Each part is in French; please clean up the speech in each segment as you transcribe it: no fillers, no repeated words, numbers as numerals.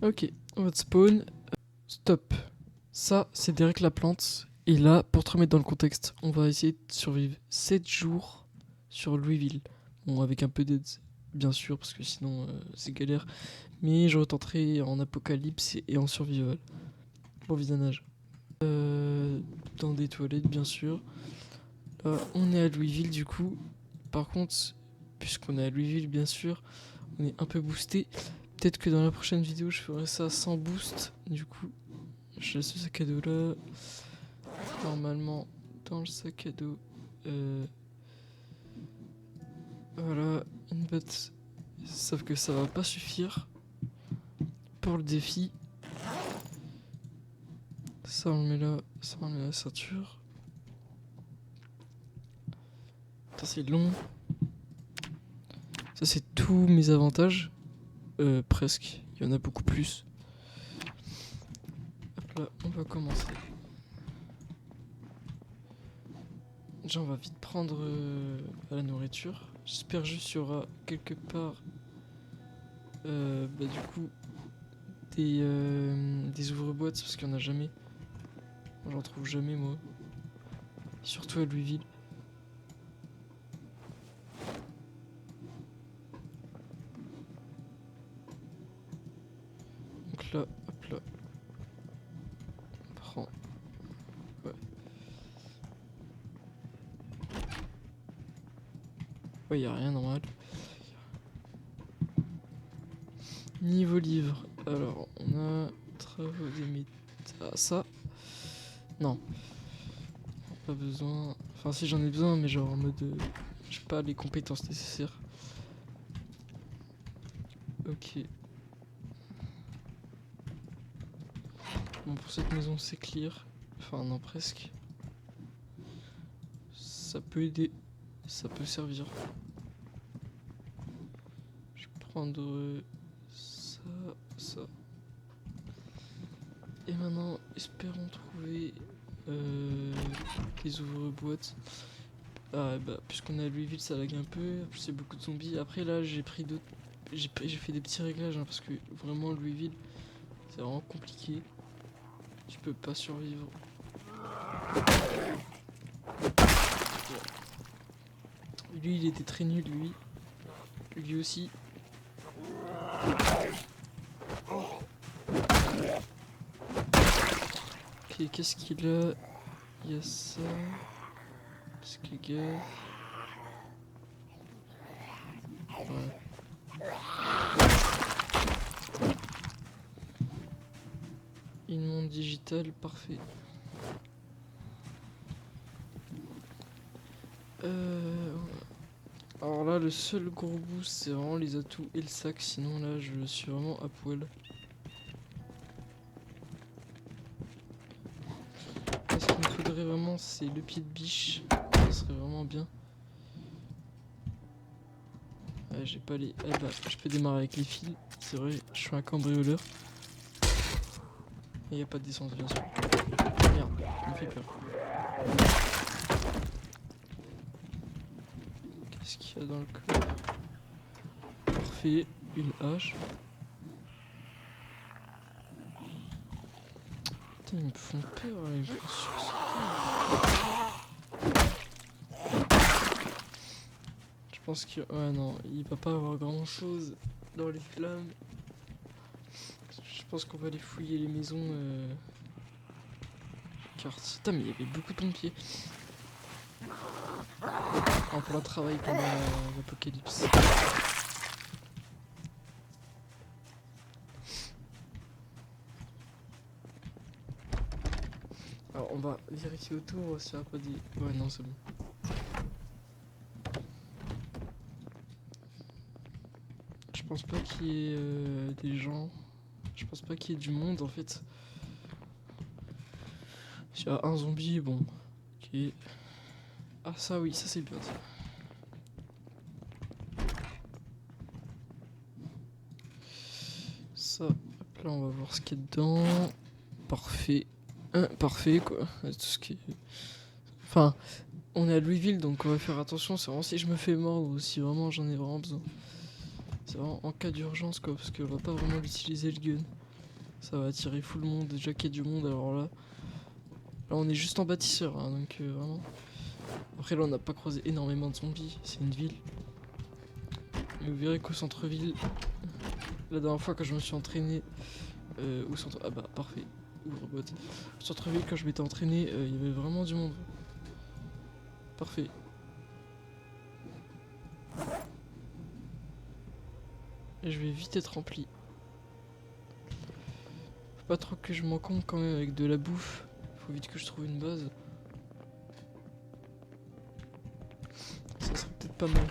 Ok, on va te spawn. Stop. Ça, c'est Derek la plante. Et là, pour te remettre dans le contexte, on va essayer de survivre 7 jours sur Louisville. Bon, avec un peu d'aide, bien sûr, parce que sinon, c'est galère. Mais je retenterai en apocalypse et en survival. Bon visionnage. Dans des toilettes, bien sûr. Là, on est à Louisville, du coup. Par contre, puisqu'on est à Louisville, bien sûr, on est un peu boosté. Peut-être que dans la prochaine vidéo, je ferai ça sans boost. Du coup, je laisse le sac à dos là. Normalement, dans le sac à dos. Voilà, une botte. Sauf que ça va pas suffire pour le défi. Ça, on le met là. Ça, on met la ceinture. Putain, c'est long. Ça, c'est tous mes avantages. Presque. Il y en a beaucoup plus. Hop là, on va commencer. Déjà, on va vite prendre la nourriture. J'espère juste qu'il y aura quelque part du coup des ouvre-boîtes parce qu'il n'y en a jamais. Moi, j'en trouve jamais, moi. Surtout à Louisville. Donc là, hop là. On prend. Ouais. Ouais, y a rien normal. Niveau livre. Alors, on a travaux des méta. Ça. Non. Pas besoin. Enfin, si j'en ai besoin, mais genre en mode. J'ai pas les compétences nécessaires. Ok. Bon, pour cette maison, c'est clear. Enfin, non, presque. Ça peut aider. Ça peut servir. Je vais prendre ça, ça. Et maintenant, espérons trouver les ouvre-boîtes. Ah bah, puisqu'on est à Louisville, ça lag un peu. En plus, c'est beaucoup de zombies. Après, là, j'ai pris d'autres. J'ai fait des petits réglages hein, parce que vraiment, Louisville, c'est vraiment compliqué. Tu peux pas survivre. Lui, il était très nul, lui. Lui aussi. Ok, qu'est-ce qu'il a? Il y a ça. Qu'est-ce qu'il y a? Ouais. Une montre digitale, parfait. Alors là, le seul gros boost, c'est vraiment les atouts et le sac. Sinon, là, je suis vraiment à poil. Ce qu'il me faudrait vraiment, c'est le pied de biche. Ça serait vraiment bien. Ouais, j'ai pas les. Eh bah, je peux démarrer avec les fils. C'est vrai, je suis un cambrioleur. Et y a pas d'essence, bien sûr. Merde, ça me fait peur. Qu'est-ce qu'il y a dans le coffre? Parfait, une hache. Putain, ils me font peur, ils me font Je pense que. Ouais, non, il va pas avoir grand chose dans les flammes. Je pense qu'on va aller fouiller les maisons. Quartier. Putain, mais il y avait beaucoup de pompiers. En plein travail pendant l'apocalypse. Alors, on va vérifier autour s'il n'y a pas des. Ouais, non, c'est bon. Je pense pas qu'il y ait des gens. Je pense pas qu'il y ait du monde en fait. S'il y a un zombie, bon. Ok. Ah, ça oui, ça c'est bien ça. Ça, hop là, on va voir ce qu'il y a dedans. Parfait. Parfait quoi. Tout ce qui est. Enfin, on est à Louisville donc on va faire attention. C'est vraiment si je me fais mordre ou si vraiment j'en ai vraiment besoin. C'est vraiment en cas d'urgence quoi, parce qu'on va pas vraiment l'utiliser le gun. Ça va attirer full le monde, déjà qu'il y a du monde, alors là... Là on est juste en bâtisseur, hein, donc vraiment... Après là on n'a pas croisé énormément de zombies, c'est une ville. Mais vous verrez qu'au centre-ville, la dernière fois quand je me suis entraîné au centre... Ah bah parfait, ouvre-bot. Au centre-ville quand je m'étais entraîné, il y avait vraiment du monde. Parfait. Et je vais vite être rempli. Faut pas trop que je m'encombre quand même avec de la bouffe. Faut vite que je trouve une base. Ça serait peut-être pas mal.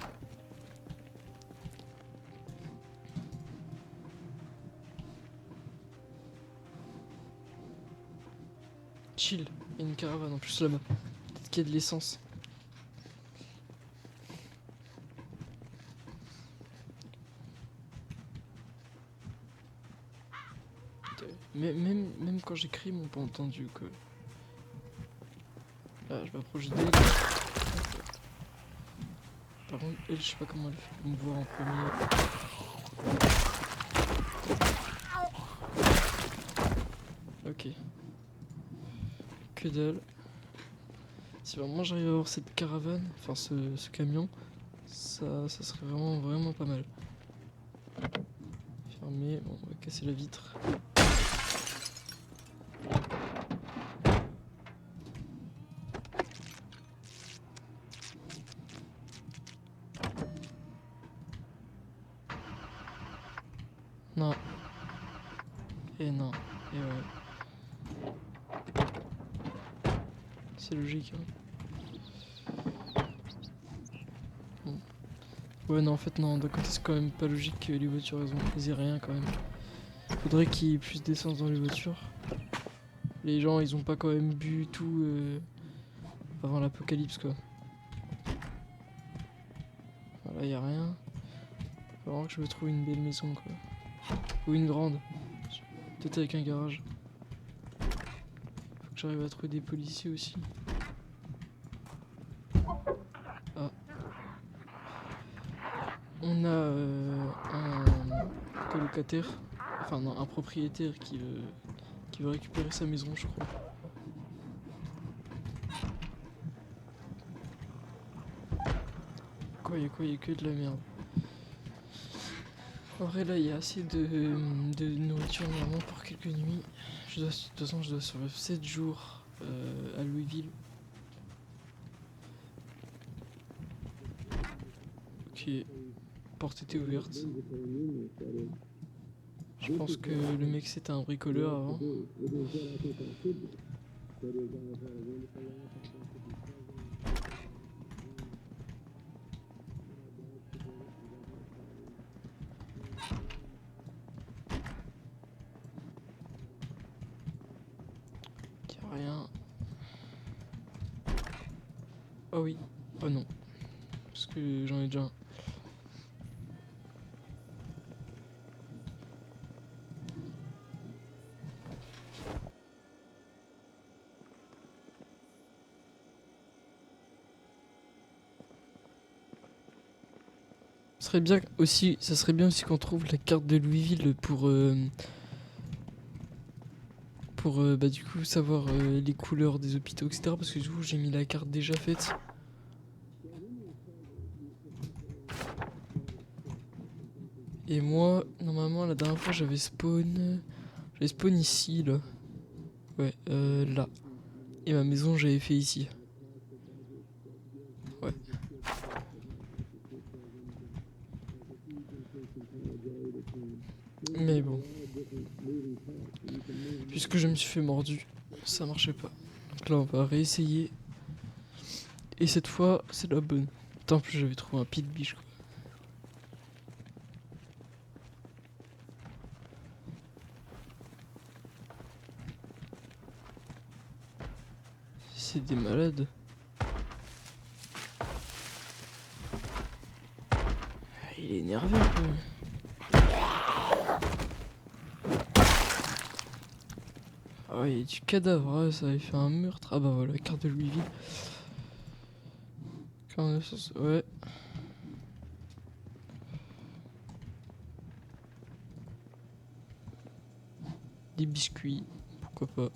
Chill, il y a une caravane en plus là-bas. Peut-être qu'il y a de l'essence. Même quand j'écris, ils m'ont pas entendu quoi. Là, je m'approche d'elle. Par contre, elle, je sais pas comment elle fait pour me voir en premier. Ok. Que dalle. Si vraiment j'arrive à avoir cette caravane, enfin ce camion, ça serait vraiment pas mal. Fermé, bon, on va casser la vitre. Non. Et non. Et ouais. C'est logique, hein. Bon. Ouais, non, en fait, non. D'un côté, c'est quand même pas logique que les voitures, elles aient rien quand même. Faudrait qu'il y ait plus d'essence dans les voitures. Les gens, ils ont pas quand même bu tout avant l'apocalypse, quoi. Voilà, y a rien. Faut vraiment que je me trouve une belle maison, quoi. Ou une grande. Peut-être avec un garage. Faut que j'arrive à trouver des policiers aussi. Ah. On a un colocataire. Enfin, non, un propriétaire qui veut récupérer sa maison, je crois. Quoi, y'a que de la merde. En vrai, là, il y a assez de nourriture normalement pour quelques nuits. De toute façon, je dois survivre 7 jours à Louisville. Ok, porte était ouverte. Je pense que le mec c'était un bricoleur avant. Y'a rien. Oh oui. Oh non. Parce que j'en ai déjà un. Ça serait bien aussi qu'on trouve la carte de Louisville pour bah, du coup savoir les couleurs des hôpitaux, etc. Parce que du coup j'ai mis la carte déjà faite. Et moi, normalement la dernière fois j'avais spawn ici là. Ouais, là. Et ma maison j'avais fait ici. Ouais. Mais bon. Puisque je me suis fait mordu, ça marchait pas. Donc là on va réessayer. Et cette fois c'est la bonne. Putain, en plus j'avais trouvé un pit biche quoi. C'est des malades. Il est énervé un peu. Ah ouais, il y a du cadavre, ah, ça avait fait un meurtre. Ah bah voilà, carte de Louisville. Ouais. Des biscuits, pourquoi pas.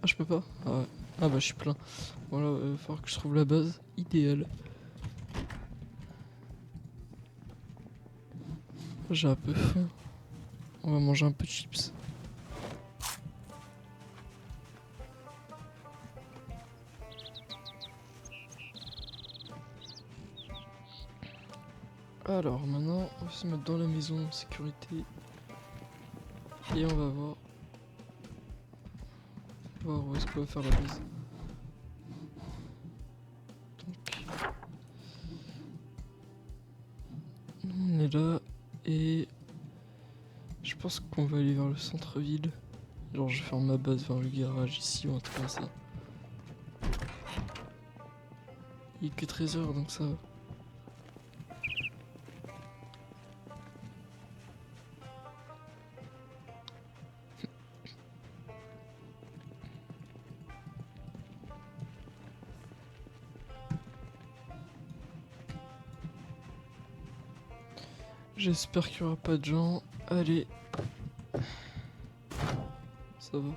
Ah, je peux pas? Ah ouais. Ah bah je suis plein. Voilà, il va falloir que je trouve la base idéale. J'ai un peu faim. On va manger un peu de chips. Alors maintenant, on va se mettre dans la maison en sécurité. Et on va voir où est-ce qu'on va faire la base. Donc, on est là et je pense qu'on va aller vers le centre-ville. Genre je vais faire ma base vers le garage ici ou un truc comme ça. Il est que 13h donc ça va. J'espère qu'il n'y aura pas de gens. Allez. Ça va.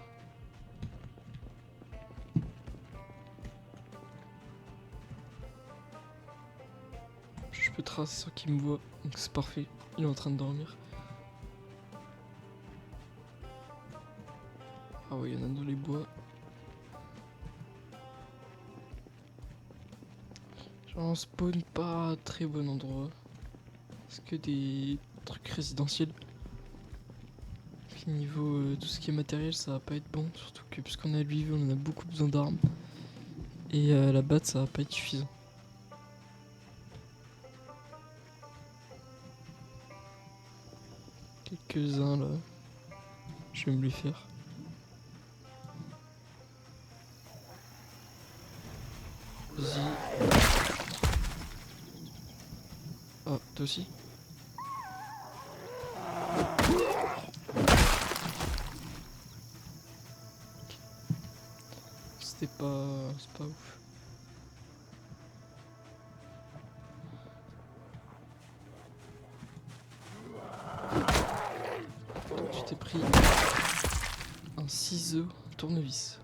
Je peux tracer sans qu'il me voit. Donc c'est parfait. Il est en train de dormir. Ah ouais, il y en a dans les bois. Genre on spawn pas à très bon endroit. C'est que des trucs résidentiels. Puis niveau tout ce qui est matériel, ça va pas être bon. Surtout que puisqu'on a lui, on a beaucoup besoin d'armes. Et la batte, ça va pas être suffisant. Quelques-uns là. Je vais me les faire. Vas-y. Ah, toi aussi? C'est pas ouf. Donc tu t'es pris un ciseau tournevis.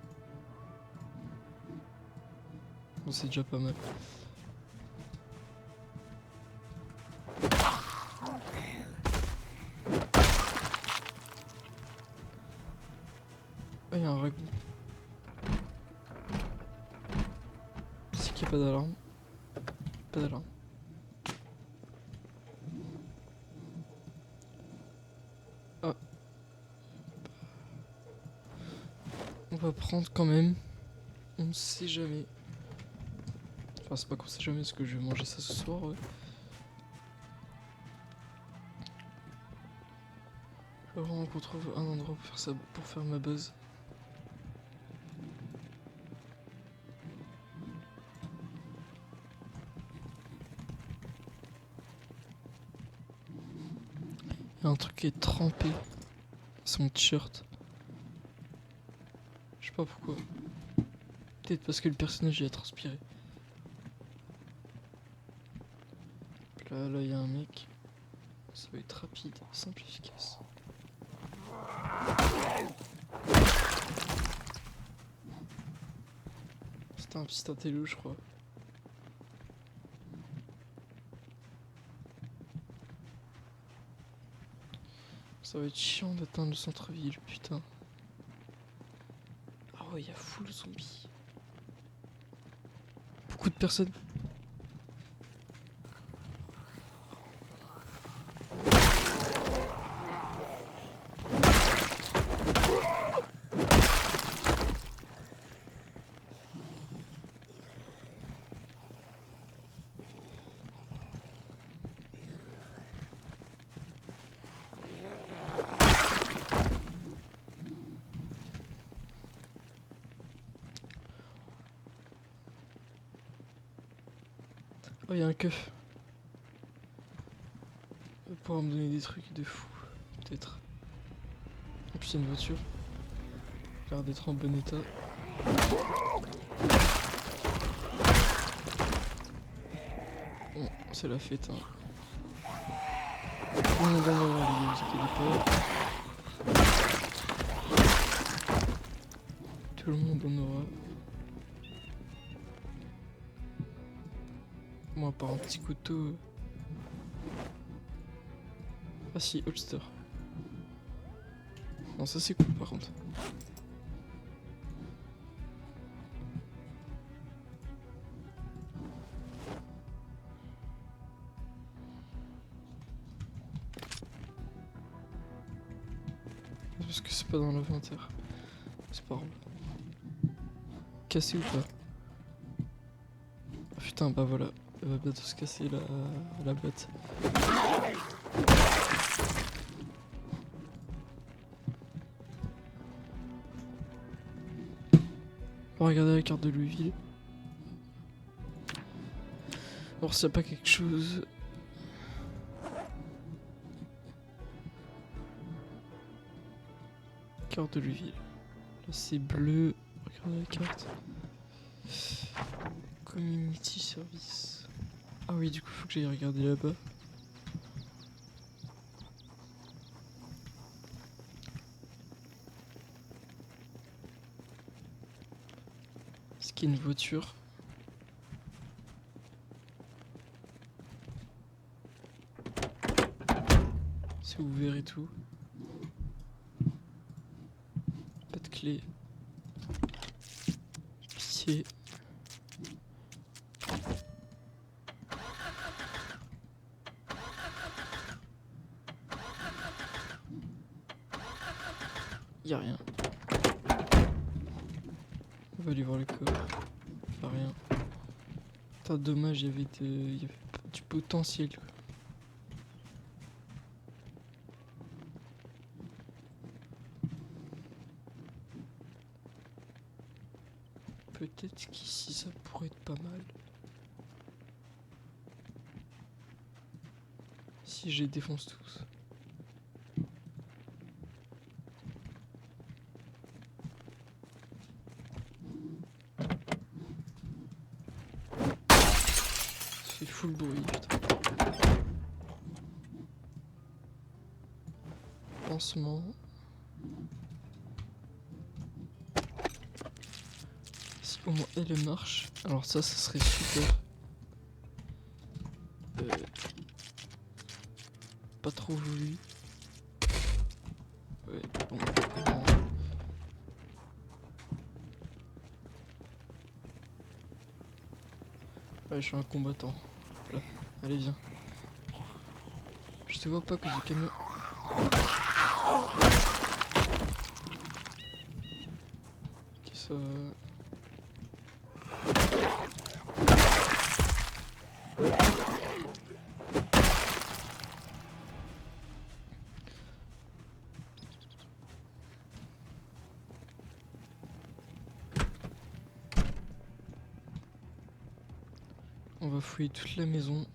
Bon, c'est déjà pas mal. Ah, il y a un ragoût. C'est qu'il n'y a pas d'alarme. Pas d'alarme. Ah. On va prendre quand même. On ne sait jamais. Enfin, c'est pas qu'on sait jamais, parce que je vais manger ça ce soir. Ouais. Faut vraiment qu'on trouve un endroit pour faire ça, pour faire ma base. Il y a un truc qui est trempé. Son t-shirt. Je sais pas pourquoi. Peut-être parce que le personnage y a transpiré. Là, il y a un mec. Ça va être rapide, simple, efficace. C'était un petit intello, je crois. Ça va être chiant d'atteindre le centre-ville, putain. Ah ouais, il y a full zombies. Beaucoup de personnes. Oh, il y a un keuf. Il va pouvoir me donner des trucs de fou, peut-être. Et puis il y a une voiture. Il a l'air d'être en bon état. Bon, c'est la fête, hein. On va voir les gars, vous inquiétez pas. Tout le monde en aura. Moi, par un petit couteau. Ah si, holster. Non, ça c'est cool par contre. Parce que c'est pas dans l'inventaire. C'est pas grave. Cassé ou pas? Ah, putain, bah voilà. Elle va bientôt se casser la boîte. On va regarder la carte de Louisville. Alors s'il n'y a pas quelque chose... Carte de Louisville. Là c'est bleu. Regardez la carte. Community service. Ah oui, du coup faut que j'aille regarder là-bas. Est-ce qu'il y a une voiture? C'est ouvert et tout. Pas de clé. Pitié. Y'a rien. On va aller voir le coffre. Y'a rien. Putain, dommage, il y avait du potentiel. Peut-être qu'ici ça pourrait être pas mal. Si je les défonce tous. Ça fait full bruit, putain. Pansement. Si au moins elle marche, alors ça serait super. Pas trop voulu. Ouais, bon. Non. Ouais, je suis un combattant. Là, allez, viens. Je te vois pas que j'ai camion. Ok, ça. On va fouiller toute la maison.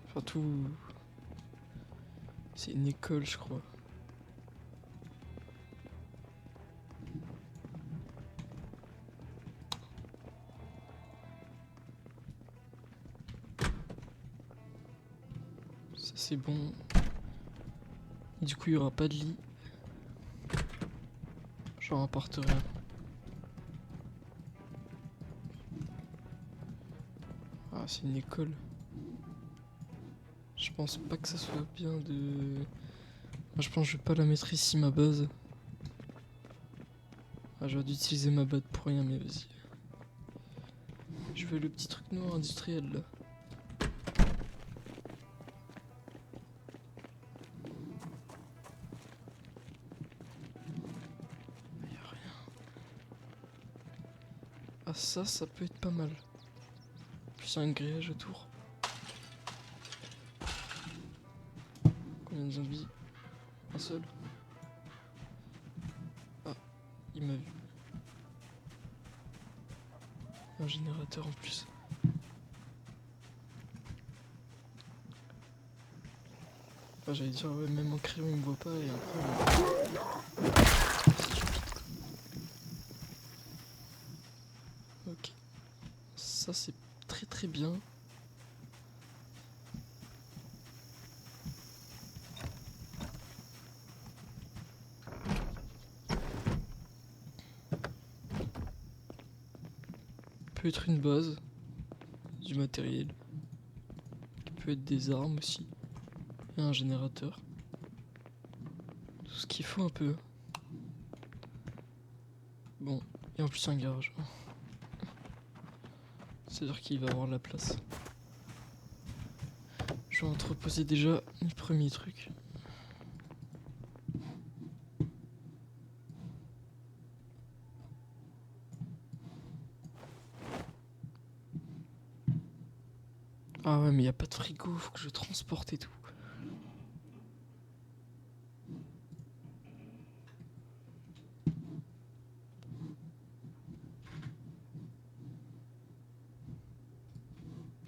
Enfin tout... C'est une école je crois. Ça c'est bon. Et du coup il y aura pas de lit. J'en rapporte rien. Ah c'est une école. Je pense pas que ça soit bien de... Moi, je pense que je vais pas la mettre ici ma base. Ah j'aurais dû utiliser ma batte pour rien mais vas-y. Je veux le petit truc noir industriel là. Y'a rien. Ah ça peut être pas mal. Plus un grillage autour. Combien de zombies? Un seul. Ah, il m'a vu. Un générateur en plus. Ah, j'allais dire, ouais, même en crayon il me voit pas et après. Ok. Ça c'est très très bien. peut être une base, du matériel, qui peut être des armes aussi, et un générateur. Tout ce qu'il faut un peu. Bon, et en plus un garage. C'est-à-dire qu'il va avoir de la place. Je vais entreposer déjà les premiers trucs. Ah ouais, mais y a pas de frigo, faut que je transporte et tout.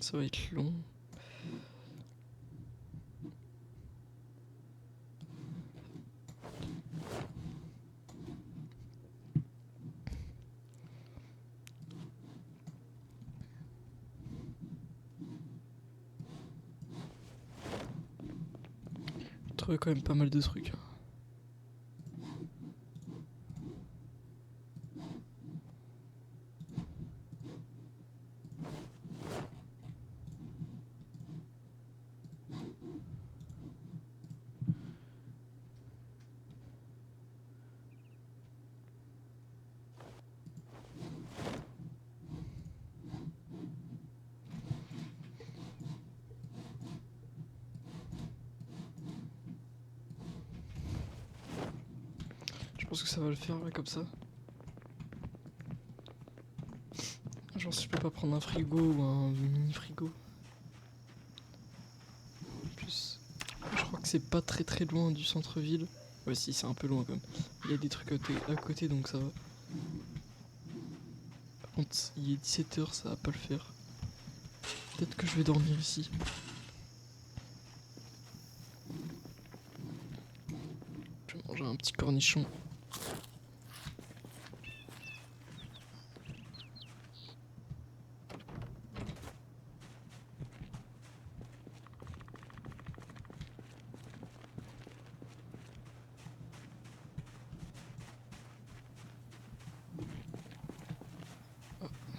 Ça va être long. J'ai trouvé quand même pas mal de trucs. Je pense que ça va le faire là comme ça. Genre si je peux pas prendre un frigo ou un mini frigo. En plus, je crois que c'est pas très loin du centre-ville. Ouais si c'est un peu loin quand même. Il y a des trucs à côté donc ça va. Par contre il est 17h, ça va pas le faire. Peut-être que je vais dormir ici. Je vais manger un petit cornichon.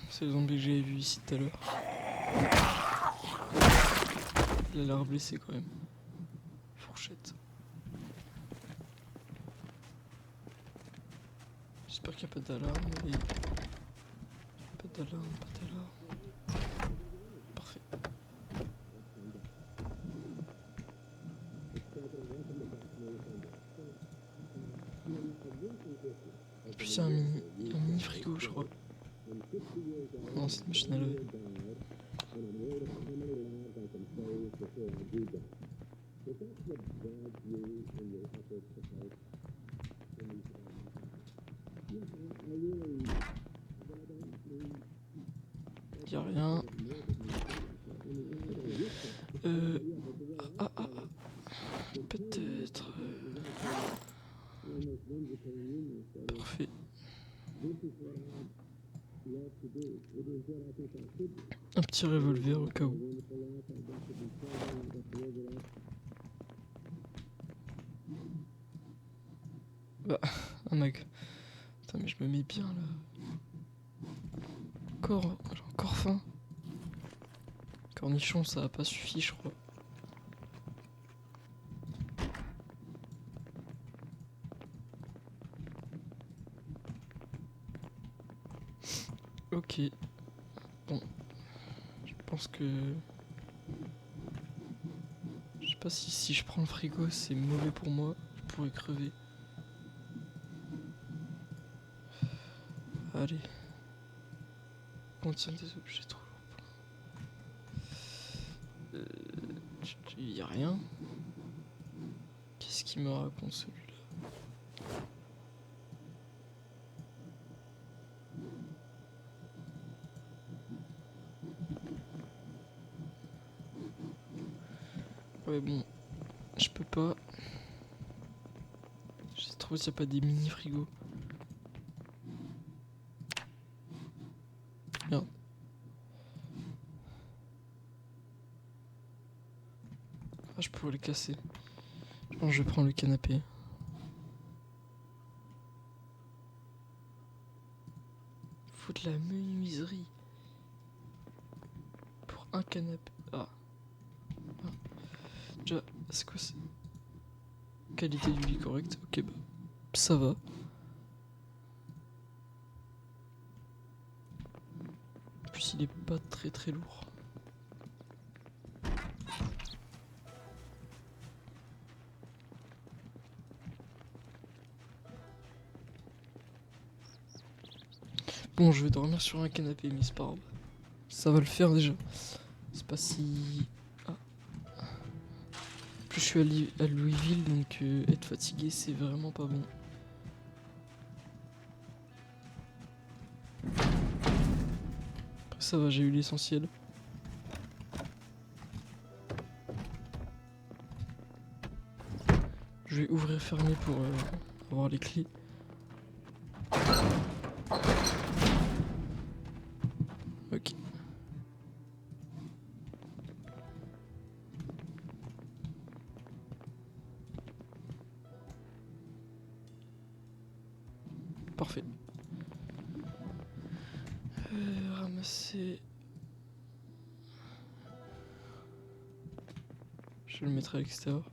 C'est le zombie que j'avais vu ici tout à l'heure. Il a l'air blessé quand même. Fourchette. J'espère qu'il n'y a pas d'alarme. Pas d'alarme, pas d'alarme. Parfait. En plus, il y a un mini frigo, je crois. Non, c'est une machine à laver. Y a rien. Peut-être. Parfait. Un petit revolver au cas où. Bah, un mag. Putain, mais je me mets bien là. J'ai encore faim. Cornichon, ça a pas suffi, je crois. Ok. Bon. Je pense que... Je sais pas si je prends le frigo, c'est mauvais pour moi. Je pourrais crever. Allez. Contient des objets trop lourds. Y a rien. Qu'est-ce qu'il me raconte celui-là? Ouais bon, je peux pas. J'ai trouvé s'il n'y a pas des mini frigos. Merde. Ah, je pourrais le casser. Je pense que je vais prendre le canapé. Faut de la menuiserie. un canapé. Ah. Ah. Déjà, c'est quoi ça? Qualité du lit correcte. Ok, bah, ça va. En plus, il est pas très très lourd. Bon, je vais dormir sur un canapé, mais c'est pas grave. Ça va le faire déjà. C'est pas si... Ah. En plus, je suis à Louisville, donc être fatigué, c'est vraiment pas bon. Après, ça va, j'ai eu l'essentiel. Je vais ouvrir fermer pour avoir les clés. Ok. Parfait. Ramasser. Je vais le mettre à l'extérieur.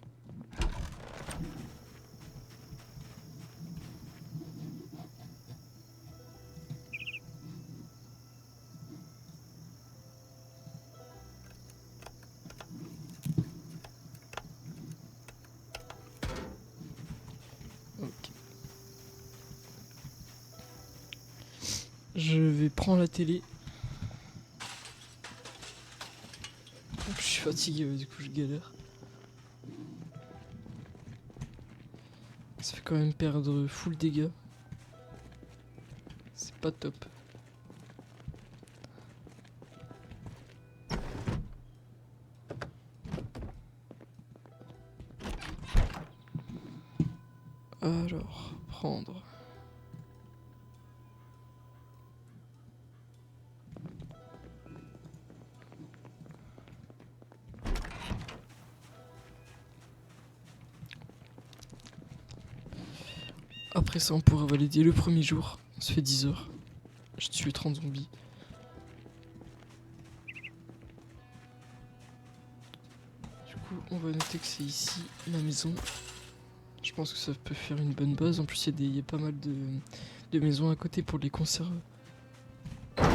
Ok. Je vais prendre la télé. Je suis fatigué, du coup je galère. Ça fait quand même perdre full dégâts. C'est pas top. Alors, prendre. Après ça, on pourra valider le premier jour. On se fait 10 heures. J'ai tué 30 zombies. Du coup, on va noter que c'est ici ma maison. Je pense que ça peut faire une bonne base. En plus, il y a pas mal de maisons à côté pour les conserves. Là,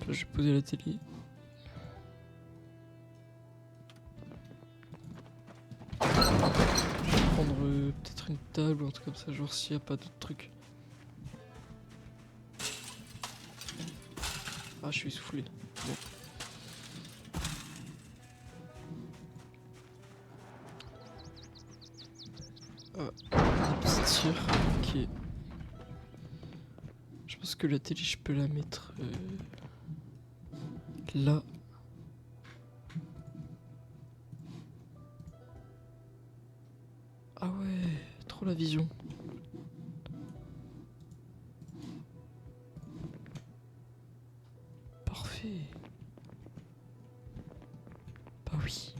je vais poser la télé. Je vais prendre peut-être une table ou un truc comme ça, genre s'il n'y a pas d'autres trucs. Ah, je suis essoufflé. Bon. Ah, des petits tirs. Ok. Je pense que la télé, je peux la mettre là. Ah ouais, trop la vision. Parfait. Bah oui.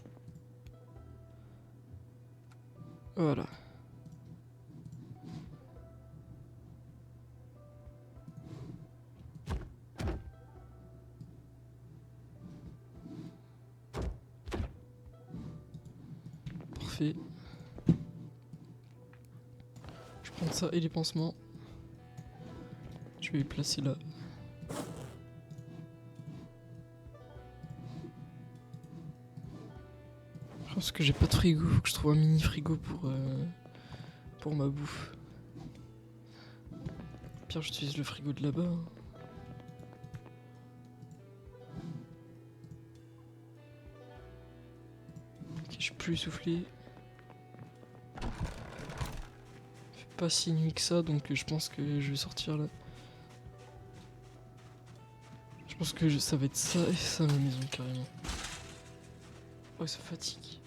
Voilà. Parfait. Je prends ça et les pansements. Je vais les placer là. Je pense que j'ai pas de frigo, faut que je trouve un mini frigo pour ma bouffe. Pire, j'utilise le frigo de là-bas. Hein. Ok, je suis plus essoufflé. Fait pas si nuit que ça, donc je pense que je vais sortir là. Je pense que ça va être ça et ça ma maison carrément. Oh, ça fatigue.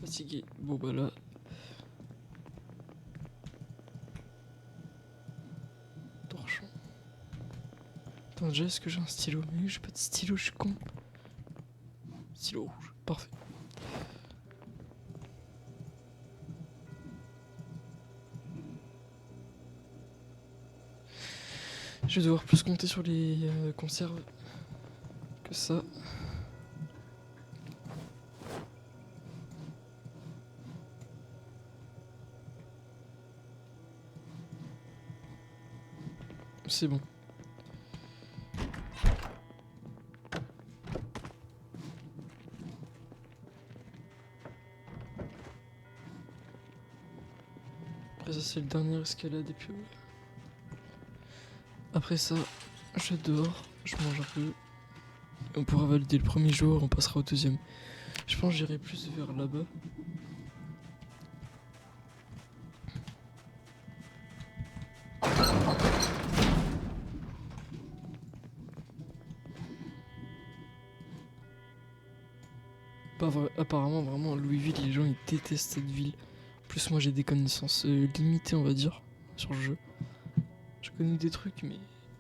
Fatigué. Bon bah là. Torchon. Attends, déjà, est-ce que j'ai un stylo? Mais j'ai pas de stylo, je suis con. stylo rouge. Parfait. Je vais devoir plus compter sur les conserves que ça. C'est bon. Après ça c'est le dernier escalade et puis ouais. Après ça, je dors, je mange un peu. On pourra valider le premier jour, on passera au deuxième. Je pense que j'irai plus vers là-bas. Apparemment, vraiment, Louisville, les gens ils détestent cette ville. En plus, moi j'ai des connaissances limitées, on va dire, sur le jeu. Je connais des trucs, mais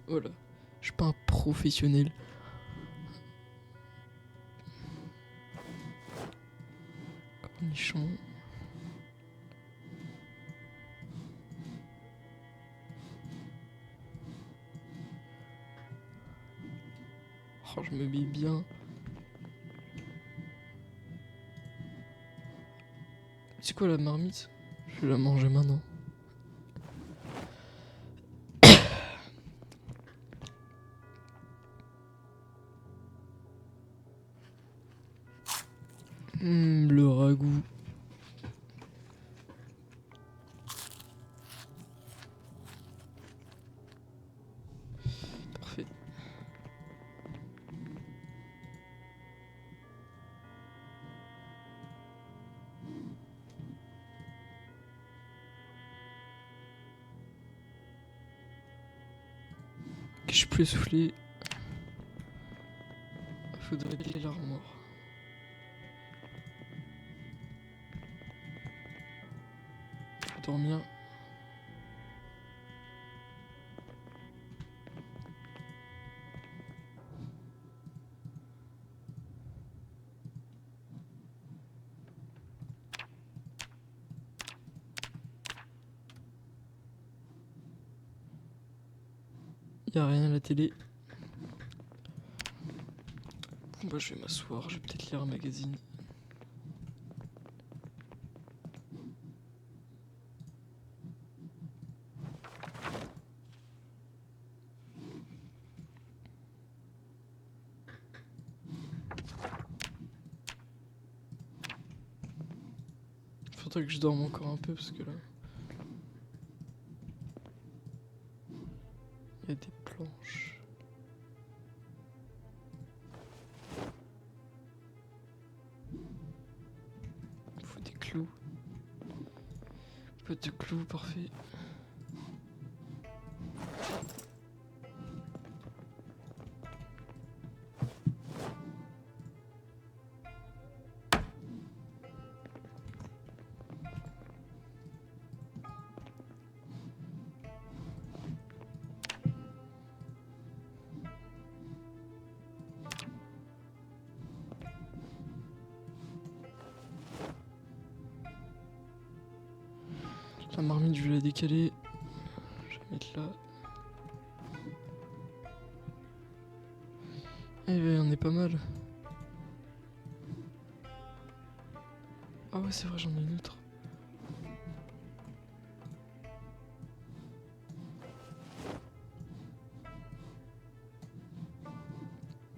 voilà. Je suis pas un professionnel. Cornichon. Oh, je me mets bien. C'est quoi la marmite? Je vais la manger maintenant. Le ragoût. Parfait. Je suis plus essoufflé. Faudrait régler l'armoire. Faut dormir. Y'a rien à la télé. Bon bah je vais m'asseoir, je vais peut-être lire un magazine. Faudrait que je dorme encore un peu parce que là... Il y a des planches. Il faut des clous. Pas de clous, parfait. La marmite, je vais la décaler. Je vais mettre là. Eh ben, on est pas mal. Ah ouais, c'est vrai, j'en ai une autre.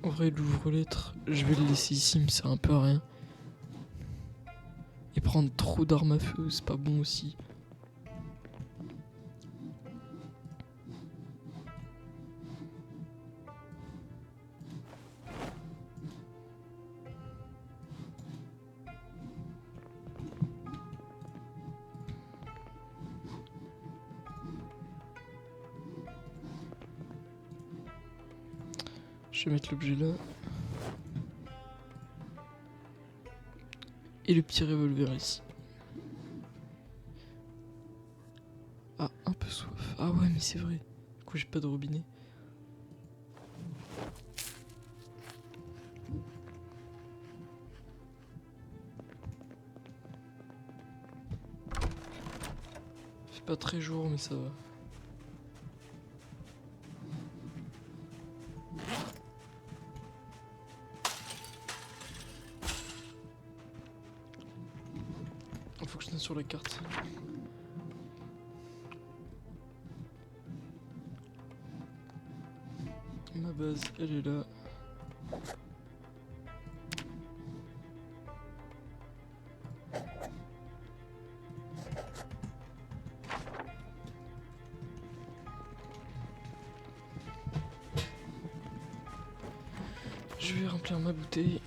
En vrai, l'ouvre-lettre, je vais le laisser ici, mais c'est un peu à rien. Et prendre trop d'armes à feu, c'est pas bon aussi. Je vais mettre l'objet là. Et le petit revolver ici. Ah, un peu soif. Ah ouais, mais c'est vrai. Du coup, j'ai pas de robinet. fait pas très jour, mais ça va. Il faut que je note sur la carte. Ma base, elle est là. Je vais remplir ma bouteille.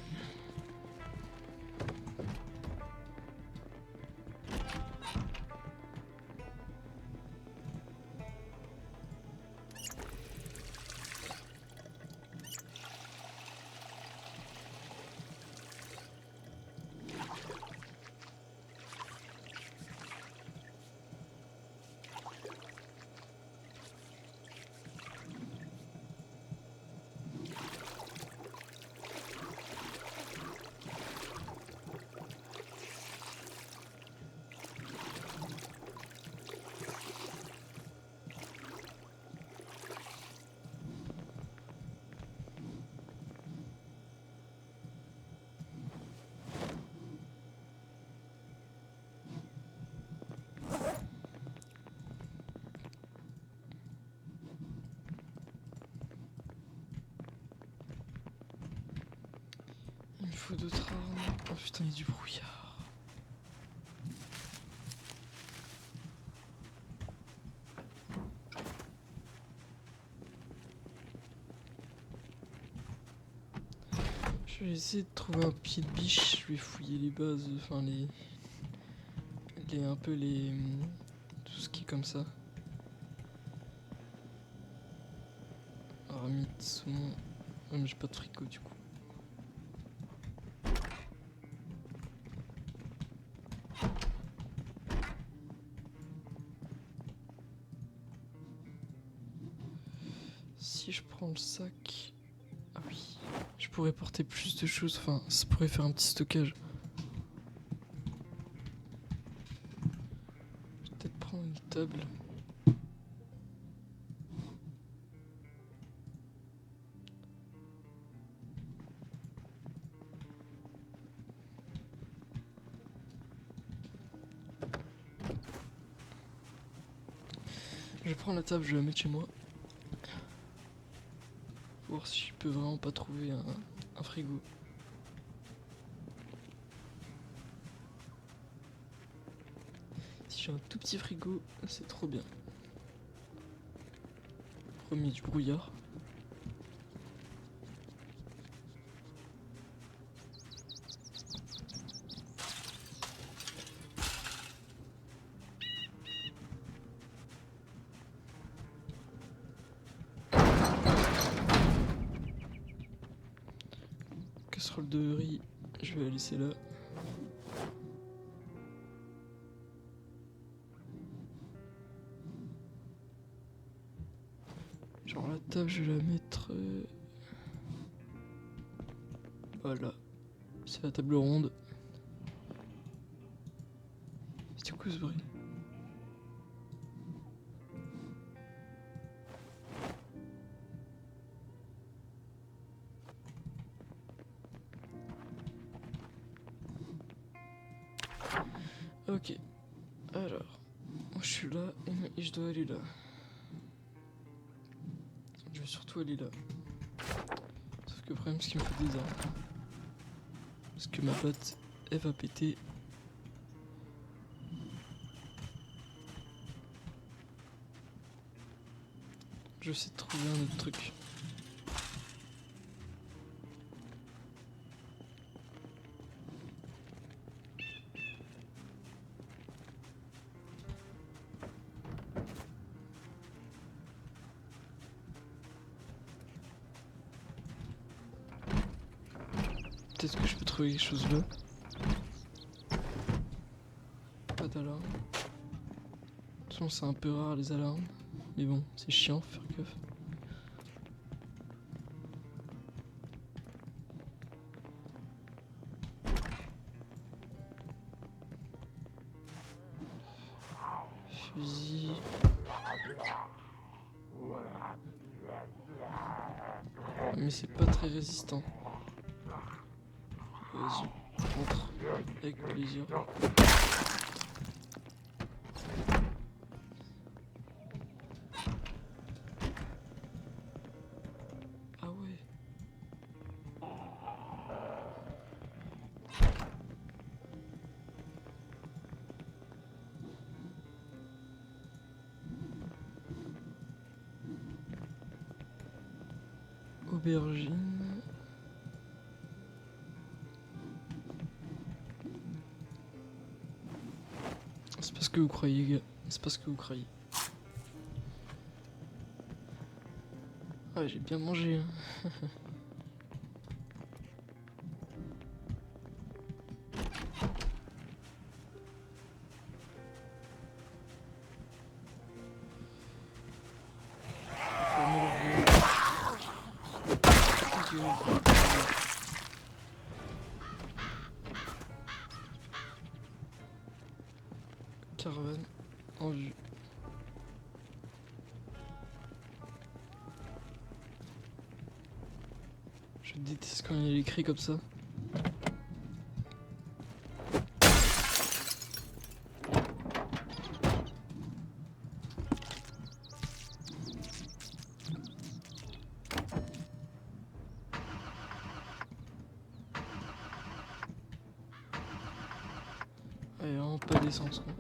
Il me faut d'autres armes. Oh putain, il y a du brouillard. Je vais essayer de trouver un pied de biche. Je vais fouiller les bases, enfin un peu les tout ce qui est comme ça. Armite, saumon. Ouais, mais j'ai pas de frigo du coup. Si je prends le sac... Ah oui, je pourrais porter plus de choses, enfin ça pourrait faire un petit stockage. Je vais peut-être prendre une table. Je vais prendre la table, je vais la mettre chez moi. Voir si je peux vraiment pas trouver un frigo. Si j'ai un tout petit frigo, c'est trop bien. Premier du brouillard. Casserole de riz, je vais la laisser là. Genre la table, je vais la mettre... Voilà. C'est la table ronde. C'était quoi ce bruit? Ok. Alors. Moi je suis là et je dois aller là. Je vais surtout aller là. Sauf que le problème c'est qu'il me faut des armes. Parce que ma patte, elle va péter. Je vais essayer de trouver un autre truc. Peut-être que je peux trouver quelque chose là. Pas d'alarme. De toute façon c'est un peu rare les alarmes. Mais bon, c'est chiant, faut faire gaffe. fusil. Mais c'est pas très résistant. Vas-y, entre avec plaisir. Ah ouais. Aubergine. C'est pas ce que vous croyez, gars. C'est pas ce que vous croyez. Ouais, j'ai bien mangé. Hein. Caravane en vue. Je déteste quand il y a les cris comme ça. Ouais, vraiment pas d'essence quoi.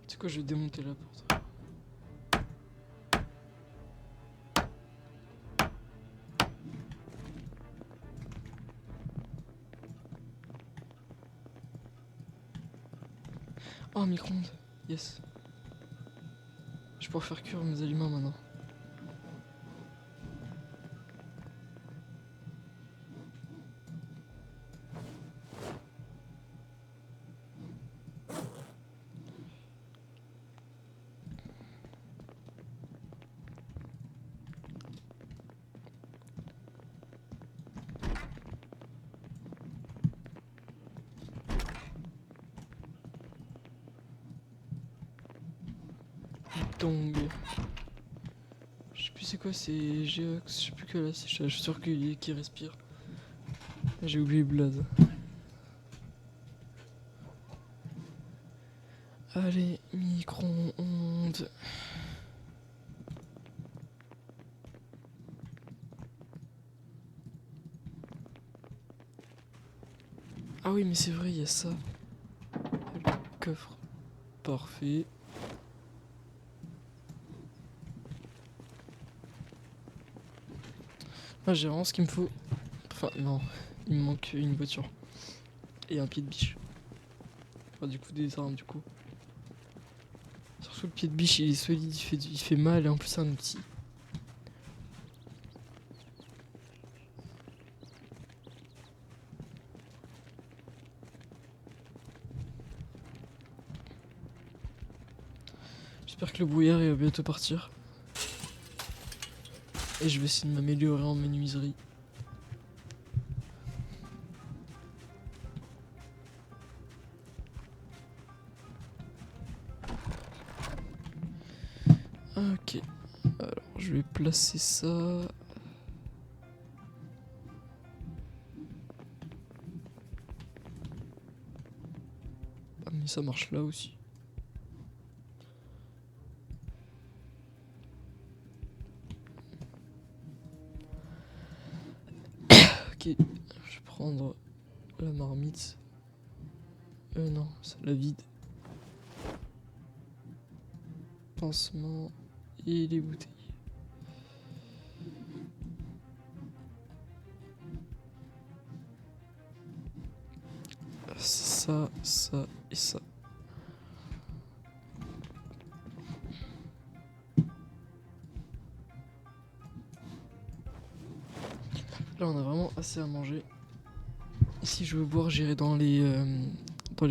C'est quoi, je vais démonter la porte. Oh, micro-ondes. Yes. Je pourrais faire cuire mes aliments maintenant. Donc, je sais plus c'est quoi, c'est Geox, je sais plus que là, je suis sûr qu'il respire. J'ai oublié Blood. Allez, micro-ondes. Ah oui, mais c'est vrai, il y a ça. Le coffre. Parfait. Ah, j'ai vraiment ce qu'il me faut. Enfin, non, il me manque une voiture. Et un pied de biche. Enfin, du coup, des armes, du coup. Surtout le pied de biche, il est solide, il fait mal, et en plus, c'est un outil. J'espère que le brouillard il va bientôt partir. Et je vais essayer de m'améliorer en menuiserie. Ok. Alors, je vais placer ça. Ah, mais ça marche là aussi. Ok. Je vais prendre la marmite. Non, c'est la vide. Pansement et les bouteilles. Ça, ça et ça. Là, on a vraiment assez à manger. Si je veux boire, j'irai dans les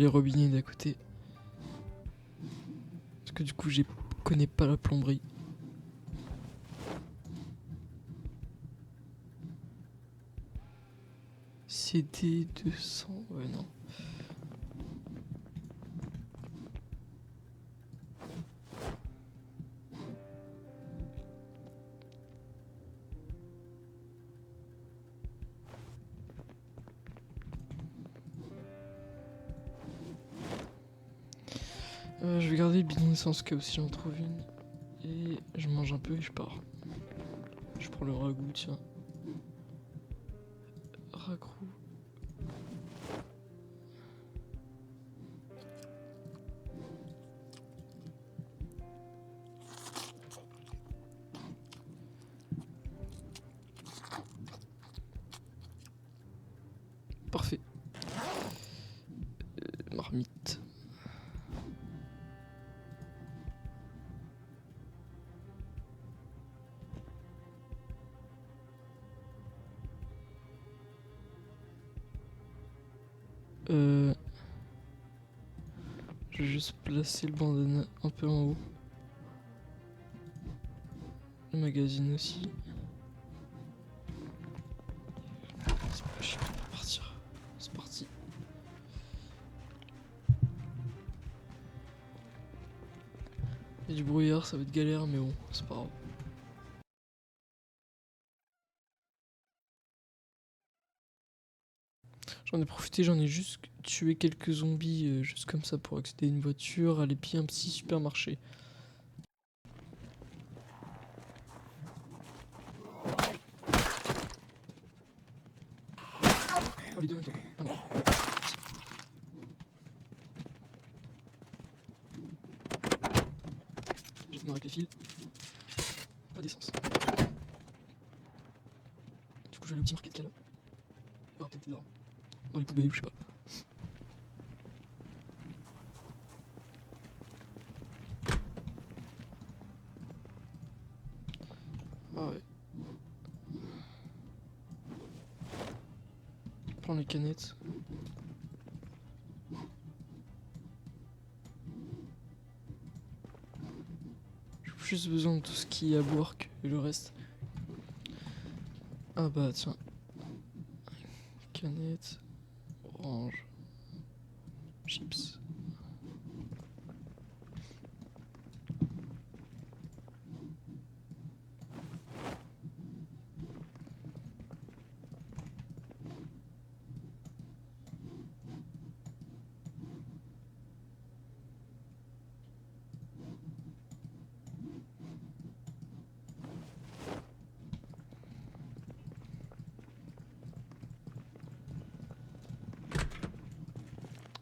robinets d'à côté. que du coup, je connais pas la plomberie. CD 200, ouais, non. Je vais garder le bidon d'essence cas où si j'en trouve une. Et je mange un peu et je pars. Je prends le ragoût, tiens. Ragoût. Parfait. Marmite. Je vais juste placer le bandana un peu en haut. Le magazine aussi. Je peux pas partir. C'est parti. Il y a du brouillard, ça va être galère, mais bon, c'est pas grave. J'en ai profité, j'en ai juste tué quelques zombies juste comme ça pour accéder à une voiture, aller piller un petit supermarché. Oh, les deux en même temps. Ah non. J'ai fini avec les fils. Pas d'essence. Du coup, je vais aller au petit market qu'il y a là. Il y aura peut-être des armes. Dans les poubelles, je sais pas. Ah ouais. Prends les canettes. J'ai juste besoin de tout ce qui est à boire que le reste. Ah bah tiens. Canettes. Orange. Chips.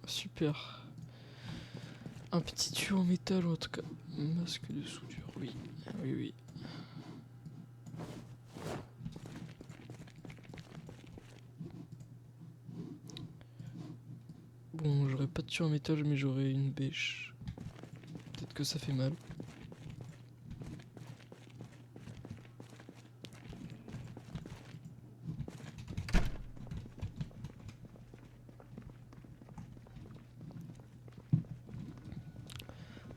Super. Un petit tuyau en métal ou en tout cas masque de soudure, oui. Oui, oui. Bon, j'aurais pas de tuyau en métal mais j'aurais une bêche. Peut-être que ça fait mal.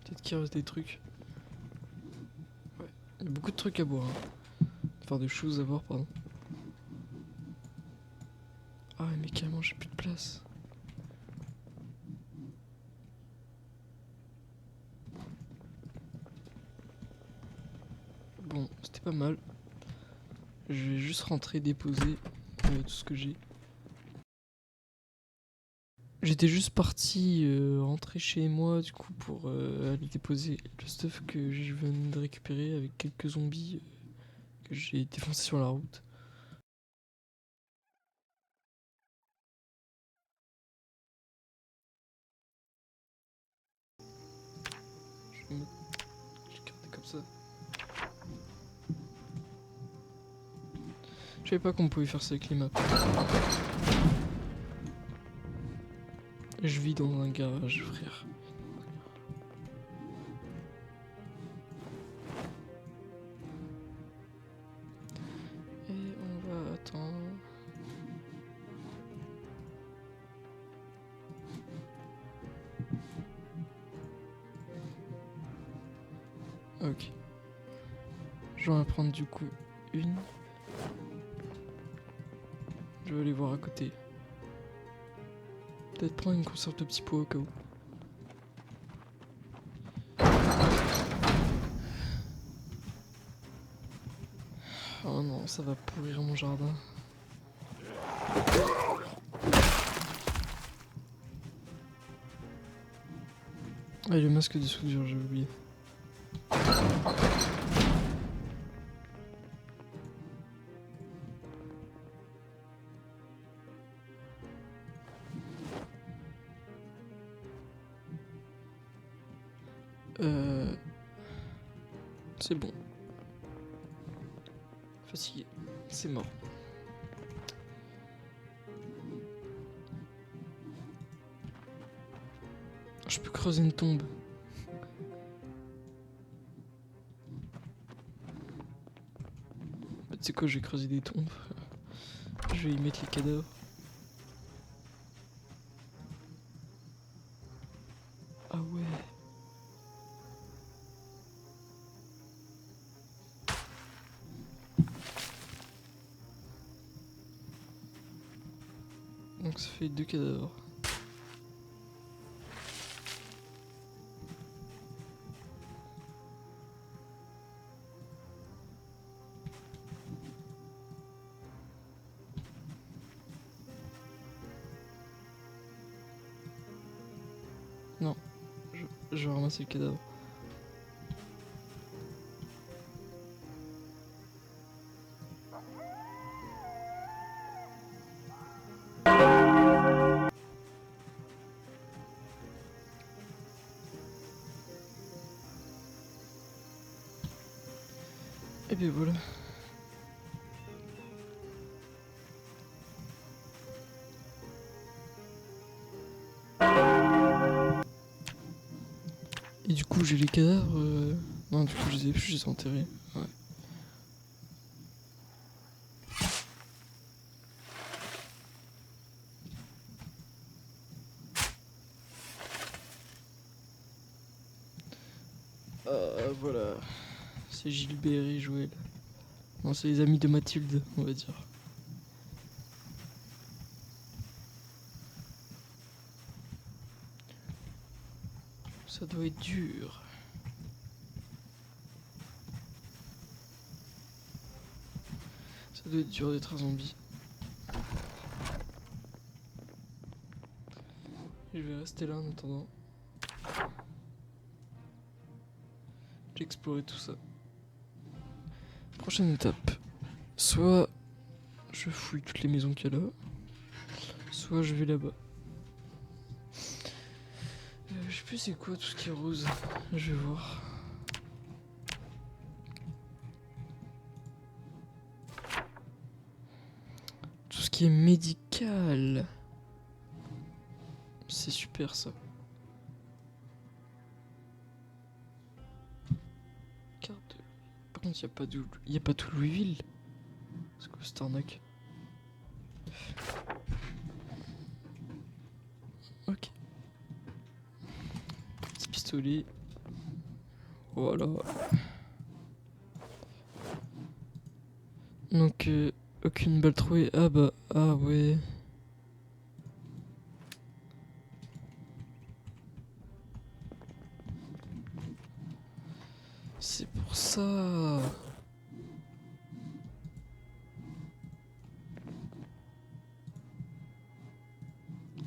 Peut-être qu'il reste des trucs. Ouais, il y a beaucoup de trucs à boire. Hein. Enfin, des choses à boire, pardon. Ah ouais, mais carrément, j'ai plus de place. Bon, c'était pas mal. Je vais juste rentrer déposer tout ce que j'ai. J'étais juste parti rentrer chez moi du coup pour aller déposer le stuff que je venais de récupérer avec quelques zombies que j'ai défoncés sur la route. Je vais garder comme ça. Je savais pas qu'on pouvait faire ça avec les maps. Je vis dans un garage, frère. Et on va attendre. Ok. Je vais en prendre du coup une. Je vais aller voir à côté. Peut-être prendre une conserve de petits pois au cas où. Oh non, ça va pourrir mon jardin. Ah, et le masque de soudure, j'ai oublié. C'est bon. Fatigué. C'est mort. Je peux creuser une tombe. Tu sais quoi, je vais creuser des tombes. Je vais y mettre les cadavres. Ah ouais. Donc ça fait 2 cadavres. Non, je vais ramasser le cadavre. Et bien voilà. Et du coup j'ai les cadavres. Non, du coup je les ai plus, je les ai enterrés. Ouais. Voilà. C'est Gilbert et Joël. Non, c'est les amis de Mathilde, on va dire. Ça doit être dur. Ça doit être dur d'être un zombie. Je vais rester là en attendant. J'ai exploré tout ça. Prochaine étape. Soit je fouille toutes les maisons qu'il y a là, soit je vais là-bas. Je sais plus c'est quoi tout ce qui est rose. Je vais voir. Tout ce qui est médical. C'est super ça. Carte. Par contre, y a pas tout Louisville. C'est quoi cette arnaque? Ok. Petit pistolet. Voilà. Donc, aucune balle trouvée. Ah bah, ah ouais. C'est pour ça.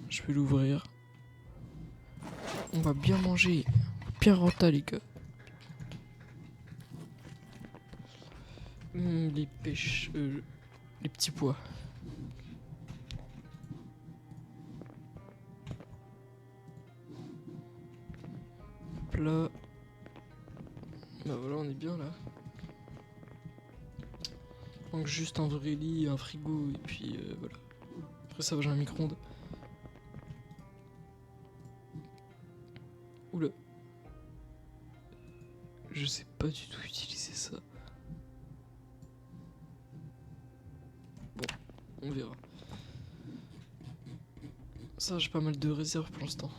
Je vais l'ouvrir. On va bien manger. Bien renta les gars. Les pêches. Les petits pois. Hop là. Bah voilà, on est bien là. Donc juste un vrai lit, un frigo et puis voilà. Après ça va, j'ai un micro-ondes. Oula. Je sais pas du tout utiliser ça. Bon, on verra. Ça, j'ai pas mal de réserves pour l'instant.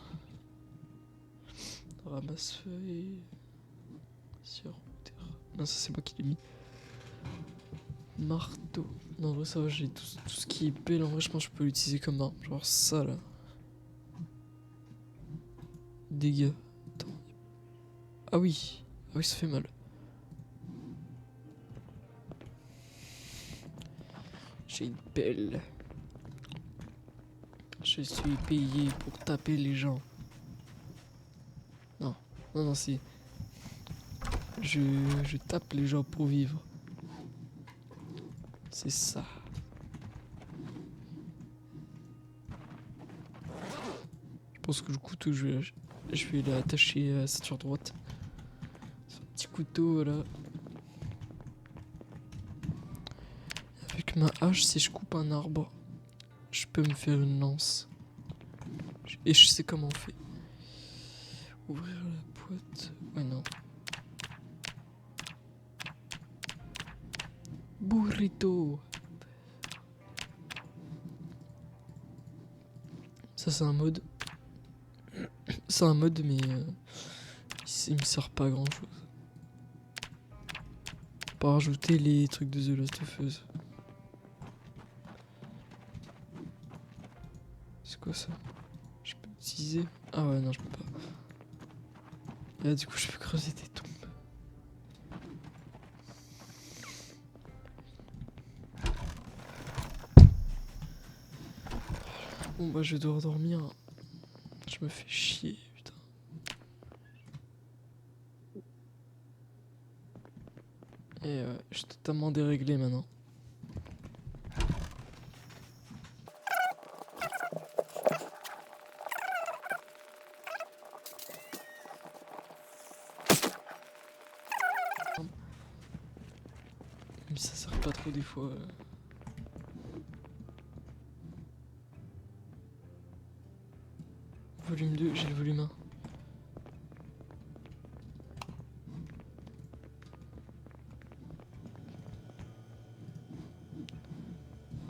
Ramasse-feuille. Sirop. Non, ça c'est moi qui l'ai mis. Marteau. Non, en vrai, ça va, j'ai tout ce qui est pelle. En vrai, je pense que je peux l'utiliser comme arme. Genre ça là. Dégâts. Attends. Ah oui. Ah oui, ça fait mal. J'ai une pelle. Je suis payé pour taper les gens. Non, non, non, c'est... Je tape les gens pour vivre. C'est ça. Je pense que le couteau, je vais l'attacher à la ceinture droite. Ce petit couteau, là. Avec ma hache, si je coupe un arbre, je peux me faire une lance. Et je sais comment on fait. Ouvrir la boîte. Ouais, non. Burrito. Ça, c'est un mode. C'est un mode, mais il me sert pas à grand chose. Pas rajouter les trucs de The Last of Us. C'est quoi ça? Je peux utiliser? Ah ouais, non, je peux pas. Et là, du coup, je peux creuser des tombes. Bon, bah, je dois dormir. Je me fais chier, putain. Et je suis totalement déréglé maintenant. Mais ça sert pas trop des fois. Volume 2, j'ai le volume 1.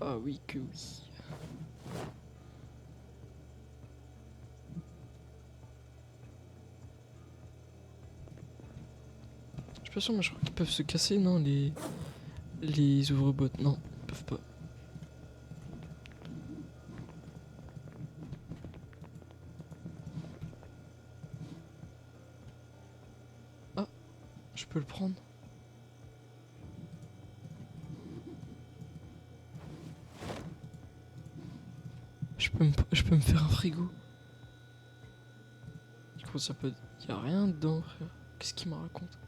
Ah oui que oui. Je suis pas sûr, mais je crois qu'ils peuvent se casser, non, les ouvre-boîtes. Non, ils peuvent pas. Ah, je peux le prendre. Je peux me faire un frigo. Du coup, ça peut... Y a rien dedans, frère. Qu'est-ce qu'il me raconte?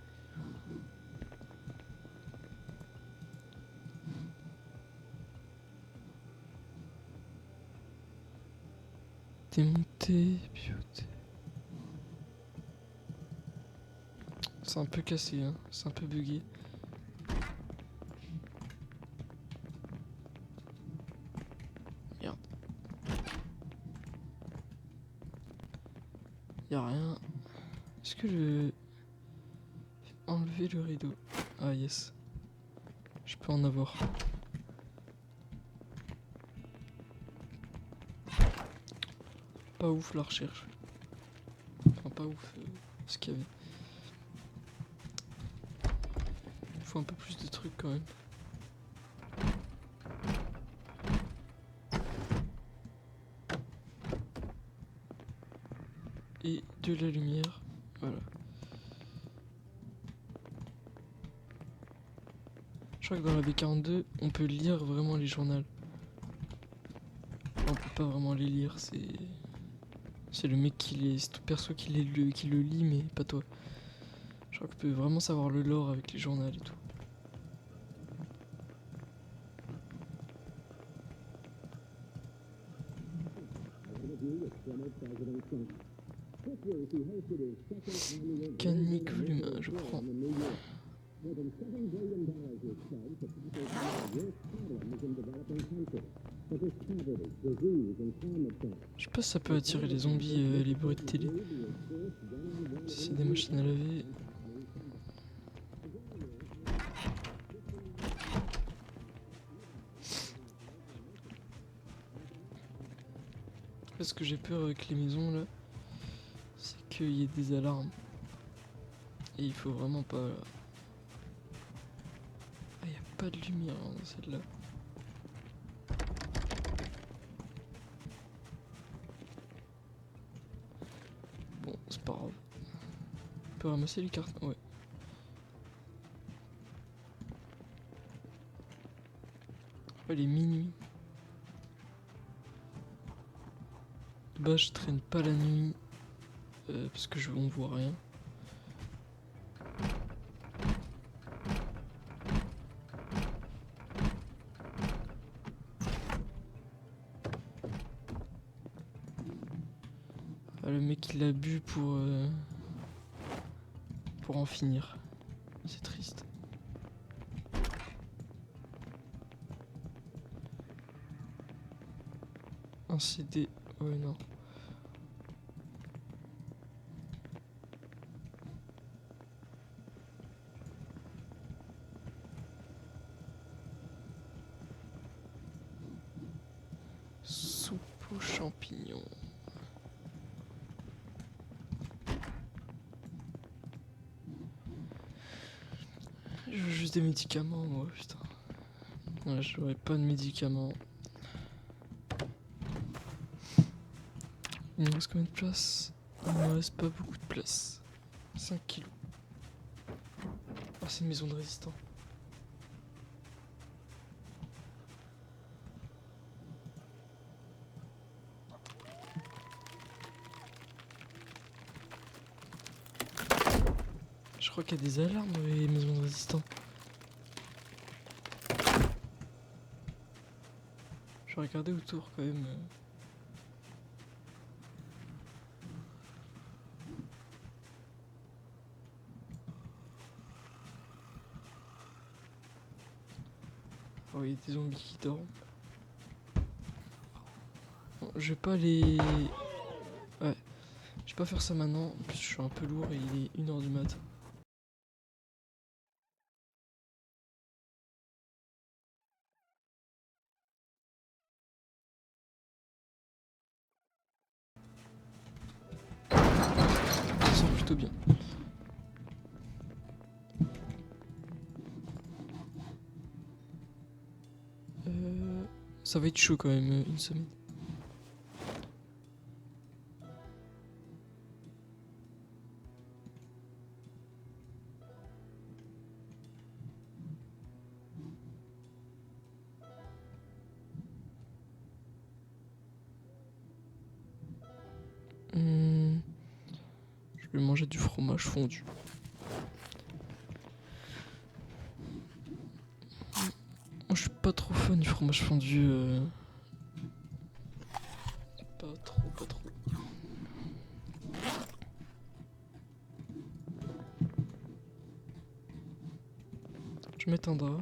Démonter, pivoter. C'est un peu cassé, hein. C'est un peu bugué. Merde. Y'a rien. Est-ce que je... Enlever le rideau. Ah yes. Je peux en avoir. Pas ouf la recherche. Enfin pas ouf ce qu'il y avait. Il faut un peu plus de trucs quand même. Et de la lumière. Voilà. Je crois que dans la B42, on peut lire vraiment les journaux. On peut pas vraiment les lire, c'est le mec qui les... C'est tout perso qui le lit, mais pas toi. Je crois qu'on peut vraiment savoir le lore avec les journaux et tout. Canic volume 1, je prends. Je sais pas si ça peut attirer les zombies, les bruits de télé. Si c'est des machines à laver. Ce que j'ai peur avec les maisons là, c'est qu'il y ait des alarmes. Et il faut vraiment pas pas de lumière dans celle-là. Bon, c'est pas grave. On peut ramasser les cartes. Ouais. Oh, il est minuit. Bah, je traîne pas la nuit. Parce que on voit rien. Ah, le mec il a bu pour en finir. C'est triste. Un CD. Ouais, non. Soupe aux champignons. Je veux juste des médicaments, moi, putain. Ouais, j'aurais pas de médicaments. Il me reste combien de place? Il me reste pas beaucoup de place. 5 kilos. Oh, c'est une maison de résistants. Je crois qu'il y a des alarmes dans les maisons de résistants. Je vais regarder autour quand même. Oh, il y a des zombies qui dorment. Bon, je vais pas les... Ouais. Je vais pas faire ça maintenant. En plus, je suis un peu lourd et il est 1h du mat. Ça sent plutôt bien. Ça va être chaud quand même, une semaine. Je vais manger du fromage fondu. Moi, je suis pas trop fan du fromage fondu. Pas trop, pas trop. Je vais mettre un drap.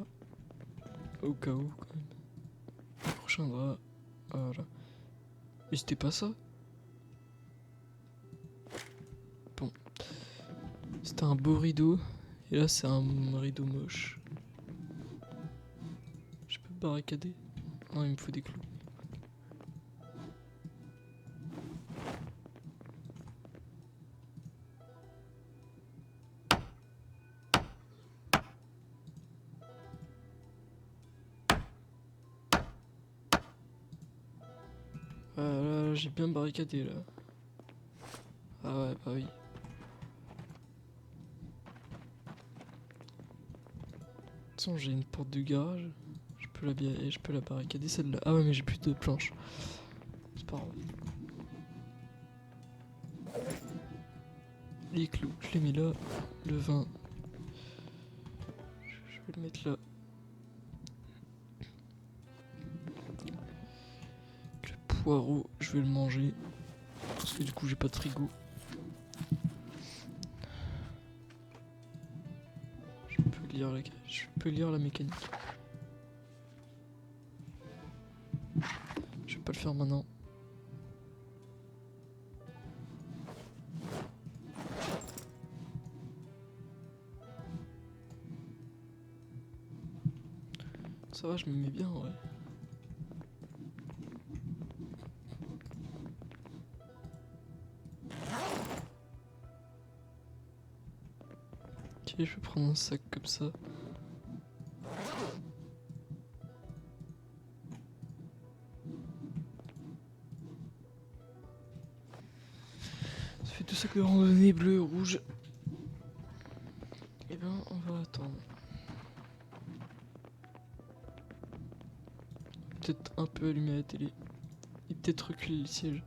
Au cas où, quand même. Le prochain drap. Voilà. Mais c'était pas ça. Bon. C'était un beau rideau. Et là, c'est un rideau moche. Je peux barricader? Non, il me faut des clous. Là, j'ai bien barricadé là. Ah ouais, bah oui. Attends, j'ai une porte de garage. Je peux la barricader celle-là. Ah ouais, mais j'ai plus de planches. C'est pas grave. Les clous, je les mets là. Le vin. Je vais le mettre là. Le poireau, je vais le manger. Parce que du coup, j'ai pas de frigo. Je peux lire la mécanique. Je vais pas le faire maintenant. Ça va, je me mets bien, ouais. Ok, je vais prendre un sac comme ça. de sacs de randonnée bleu, rouge. Eh ben, on va attendre. Peut-être un peu allumer la télé. Et peut-être reculer le siège.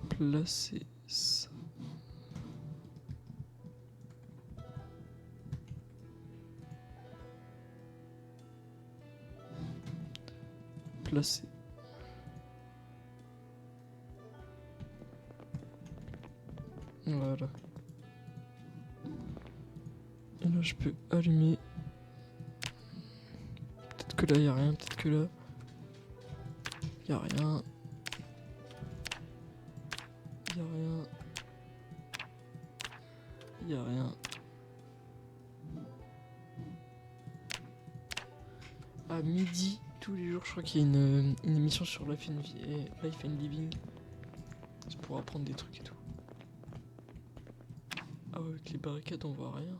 Placer ça. Placer. Voilà. Et là, je peux allumer. Peut-être que là, il n'y a rien. Peut-être que là, il n'y a rien. Il n'y a rien. Il n'y a rien. À midi, tous les jours, je crois qu'il y a une émission sur Life and Living. C'est pour apprendre des trucs et tout. Ah ouais, avec les barricades, on voit rien.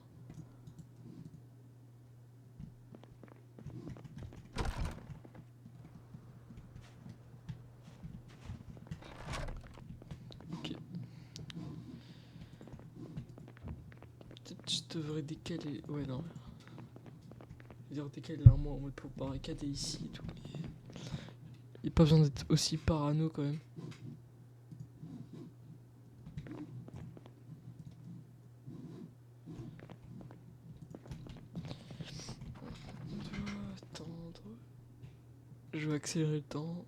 Ok. Peut-être je devrais décaler. Ouais, non. Je veux dire décaler l'armoire en mode pour barricader ici et tout. Mais il n'y a pas besoin d'être aussi parano quand même. On doit attendre. Je vais accélérer le temps.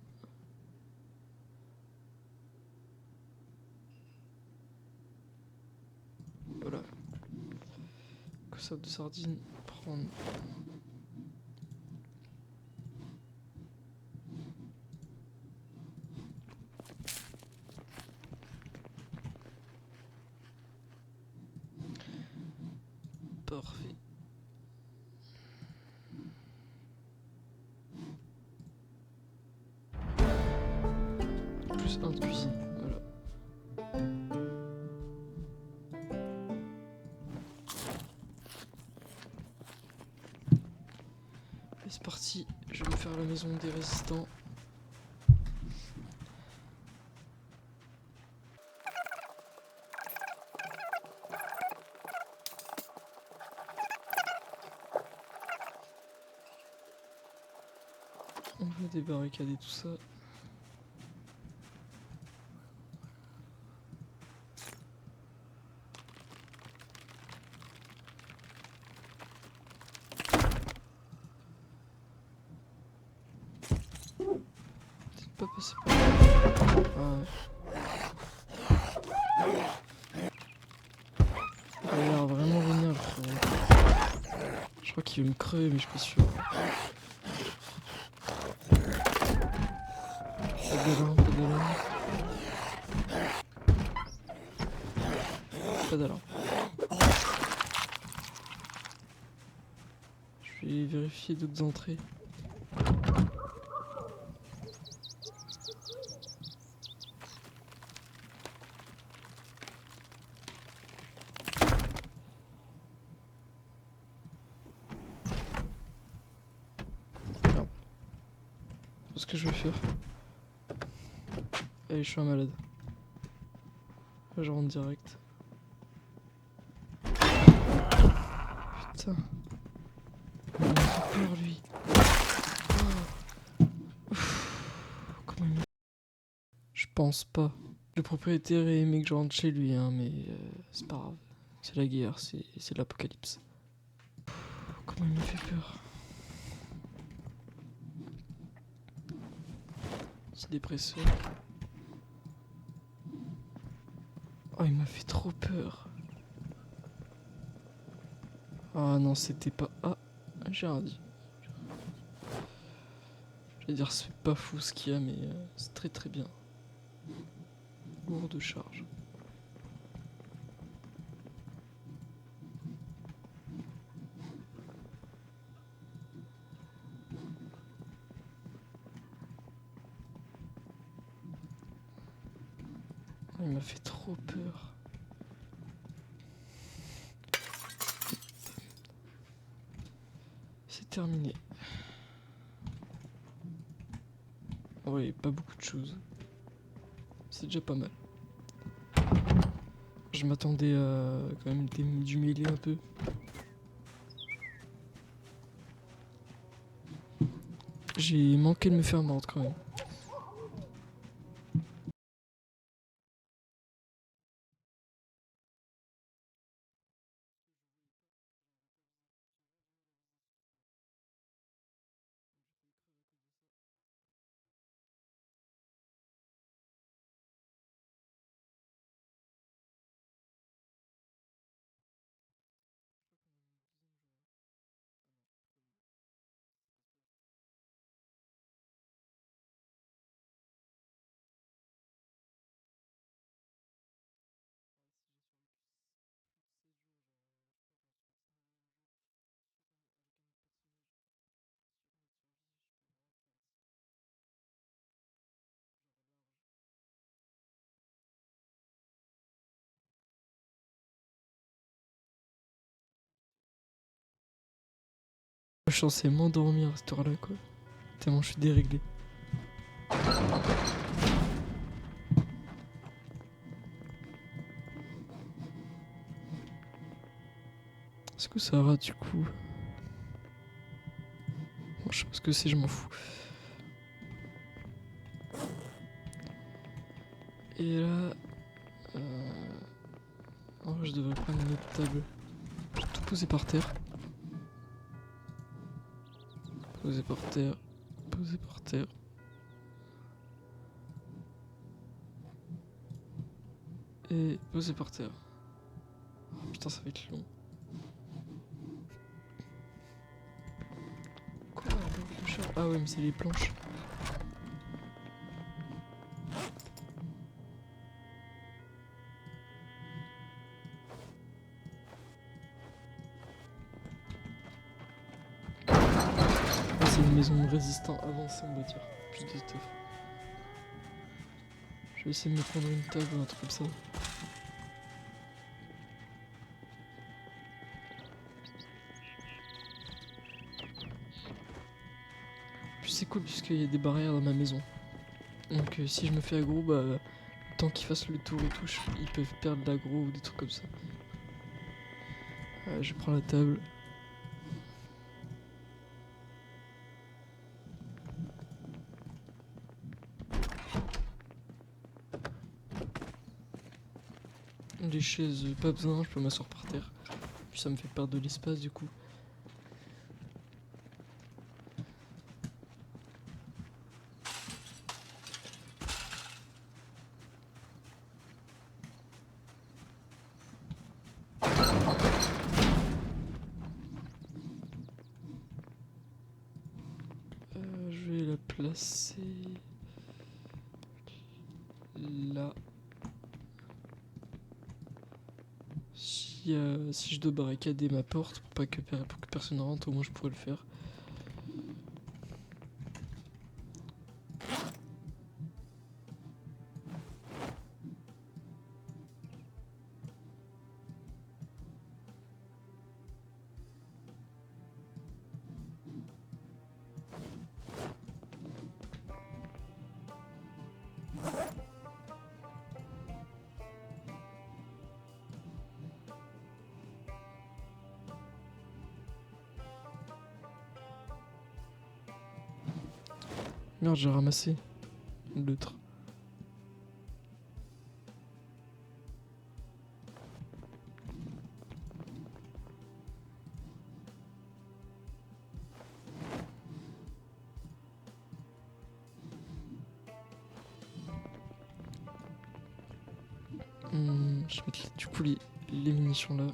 Voilà. Conserve de sardines. Prendre. Parfait. Plus un de cuisine. Voilà. Et c'est parti. Je vais me faire la maison des résistants. On va débarricader tout ça. C'est pas passé par là. Ah ouais. Il a l'air vraiment vénère le frérot. Je crois qu'il veut me crever mais je suis pas sûr. Pas d'alarme, pas d'alarme. Pas d'alarme. Je vais vérifier d'autres entrées. Merde. C'est ce que je vais faire. Allez, je suis un malade. Là, je rentre direct. Putain. Il m'a fait peur, lui. Comment il m'a... Je pense pas. Le propriétaire aimait que je rentre chez lui, hein, mais c'est pas grave. C'est la guerre, c'est l'apocalypse. Comment il m'a fait peur. C'est dépresseur. Oh, il m'a fait trop peur. Ah non, c'était pas... Ah, j'ai rien dit. Je vais dire, c'est pas fou ce qu'il y a, mais c'est très très bien. Lourd de charge. Oh, il m'a fait trop peur. C'est terminé. Oui, pas beaucoup de choses. C'est déjà pas mal. Je m'attendais à quand même du mêlé un peu. J'ai manqué de me faire mordre quand même. Je suis censé m'endormir à cette heure-là, quoi. Tellement je suis déréglé. Est-ce que ça rate du coup? Bon, je sais pas ce que c'est, je m'en fous. Et là... En vrai, je devrais prendre une autre table. Je vais tout poser par terre. Poser par terre. Poser par terre. Et poser par terre. Oh, putain, ça va être long. Quoi, le chat? Ah ouais, mais c'est les planches. Ah, c'est une maison résistante avancée, on va dire. Plus de stuff. Je vais essayer de me prendre une table ou un truc comme ça. Puis c'est cool puisqu'il y a des barrières dans ma maison. Donc si je me fais aggro, bah le temps qu'ils fassent le tour et tout, ils peuvent perdre l'aggro ou des trucs comme ça. Je prends la table. Les chaises, pas besoin, je peux m'asseoir par terre. Puis ça me fait perdre de l'espace du coup. Je vais la placer là. Si je dois barricader ma porte pour pas que, pour que personne rentre, au moins je pourrais le faire. Merde, j'ai ramassé l'autre. Je vais mettre du coup les munitions là.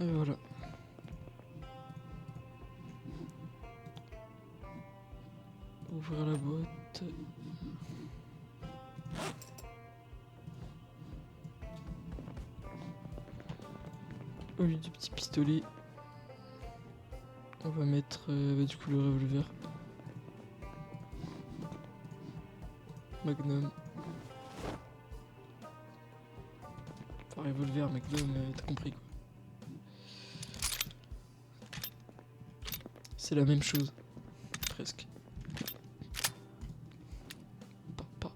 Et voilà. Ouvrir la boîte. Au lieu du petit pistolet, on va mettre du coup le revolver. Magnum. Pas revolver, McDo, mais t'as compris quoi. C'est la même chose. Presque. Pas.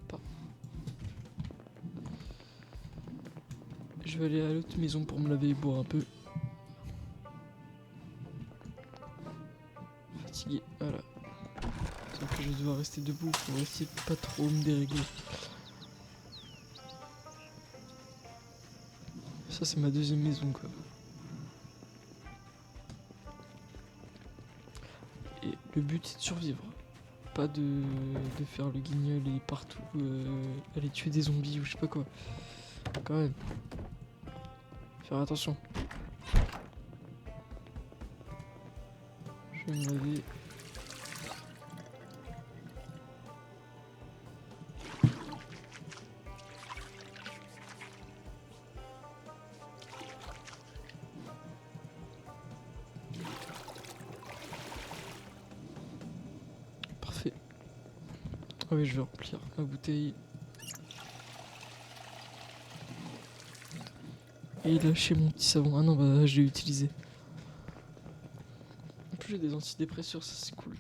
Je vais aller à l'autre maison pour me laver et boire un peu. Fatigué, voilà. Sauf que je vais devoir rester debout pour essayer de pas trop me dérégler. Ça c'est ma deuxième maison quoi. Et le but c'est de survivre. Pas de faire le guignol et partout aller tuer des zombies ou je sais pas quoi. Quand même. Faire attention. Je vais me laver. Parfait. Ah oui, je vais remplir ma bouteille. Et lâcher mon petit savon. Ah non, bah je l'ai utilisé. En plus j'ai des antidépresseurs, ça c'est cool.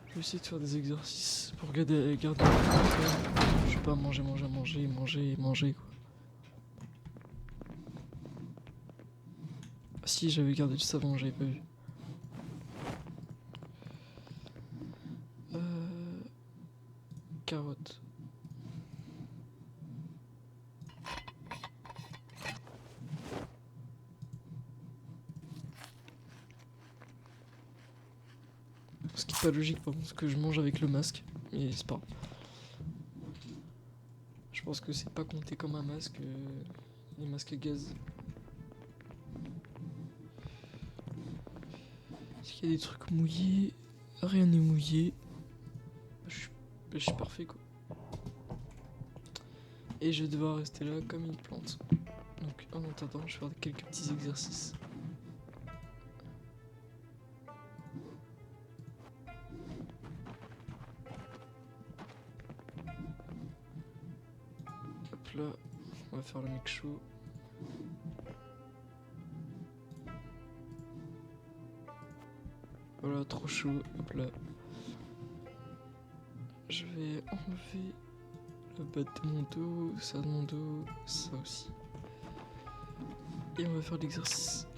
Je vais essayer de faire des exercices pour garder la forme. Je vais pas manger quoi. Ah si, j'avais gardé le savon, j'avais pas vu. Carotte. Ce qui est pas logique par contre, ce que je mange avec le masque, mais c'est pas grave. Je pense que c'est pas compté comme un masque, les masques à gaz. Est-ce qu'il y a des trucs mouillés? Rien n'est mouillé. Je suis parfait quoi. Et je vais devoir rester là comme une plante. Donc en attendant, je vais faire quelques petits exercices. Hop là, on va faire le mec chaud. Voilà, trop chaud, hop là. Je vais enlever le bas de mon dos, ça de mon dos, ça aussi. Et on va faire l'exercice.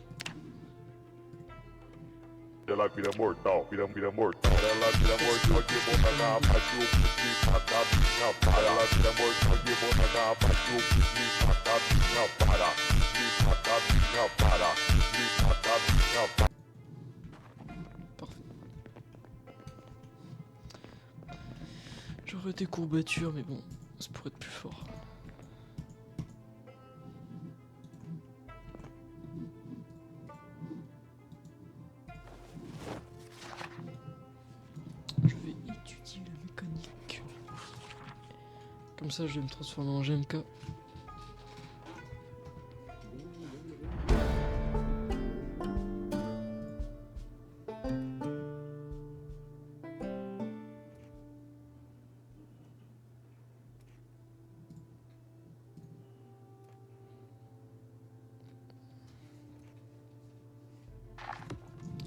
Ela vira mortal, vira mortal. Ela vira mortal de boca na garrafa, de patadinha para. Ela vira mortal de boca na garrafa, de patadinha para. De patadinha para. De patadinha para. Parfait. J'aurais des courbatures, mais bon, ça pourrait être plus fort. Je vais étudier la mécanique. Comme ça, je vais me transformer en GMK.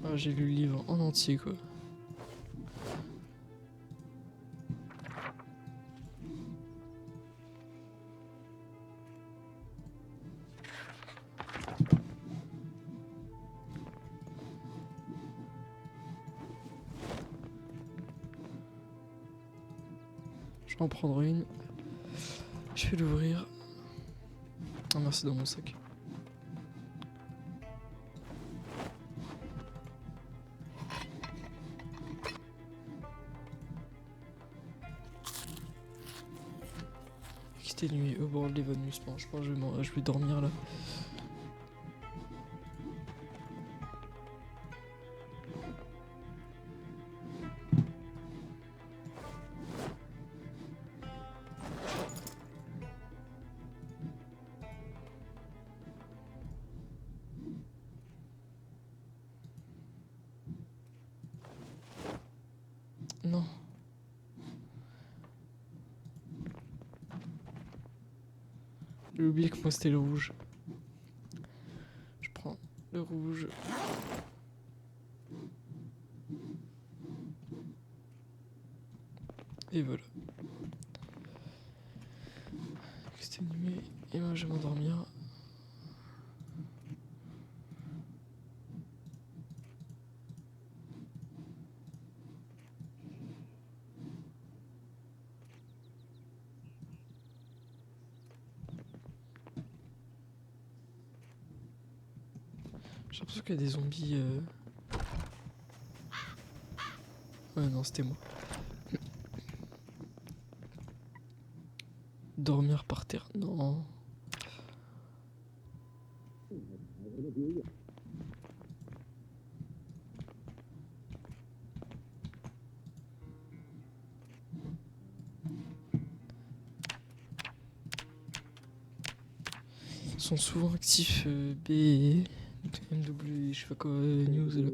Ah, j'ai lu le livre en entier quoi. Je vais en prendre une. Je vais l'ouvrir. Ah merci, dans mon sac. Quitter nuit au bord de l'évanouissement. Je pense que je vais dormir là. Non. J'ai oublié que moi c'était le rouge. Je prends le rouge. Et voilà. Exténué. Et moi je vais m'endormir. J'ai l'impression qu'il y a des zombies. Ouais, non, c'était moi. Dormir par terre. Non. Ils sont souvent actifs B et MW, je sais pas quoi, news là.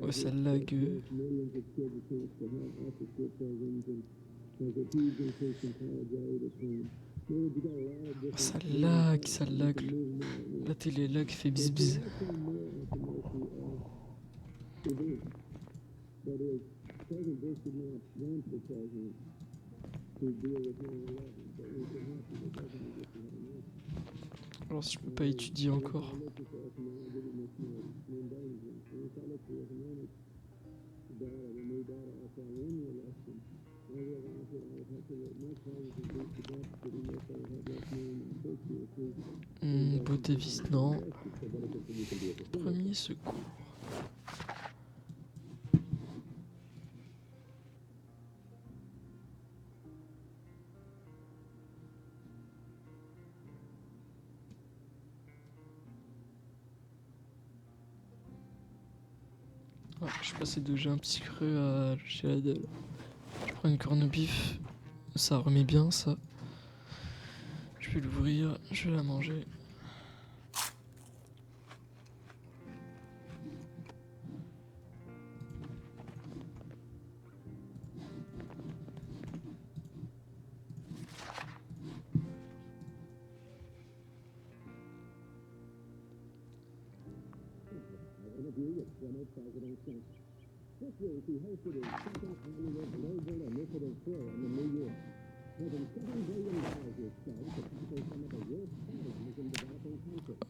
Ouais, ça lag. Ça lag. La télé lag fait bis. Alors si je peux pas étudier encore. Beauté vis, non. Premier secours. Ah, je suis passé de j'ai un petit creux à chez Adèle. Je prends une corne bif. Ça remet bien ça. Je vais l'ouvrir, je vais la manger.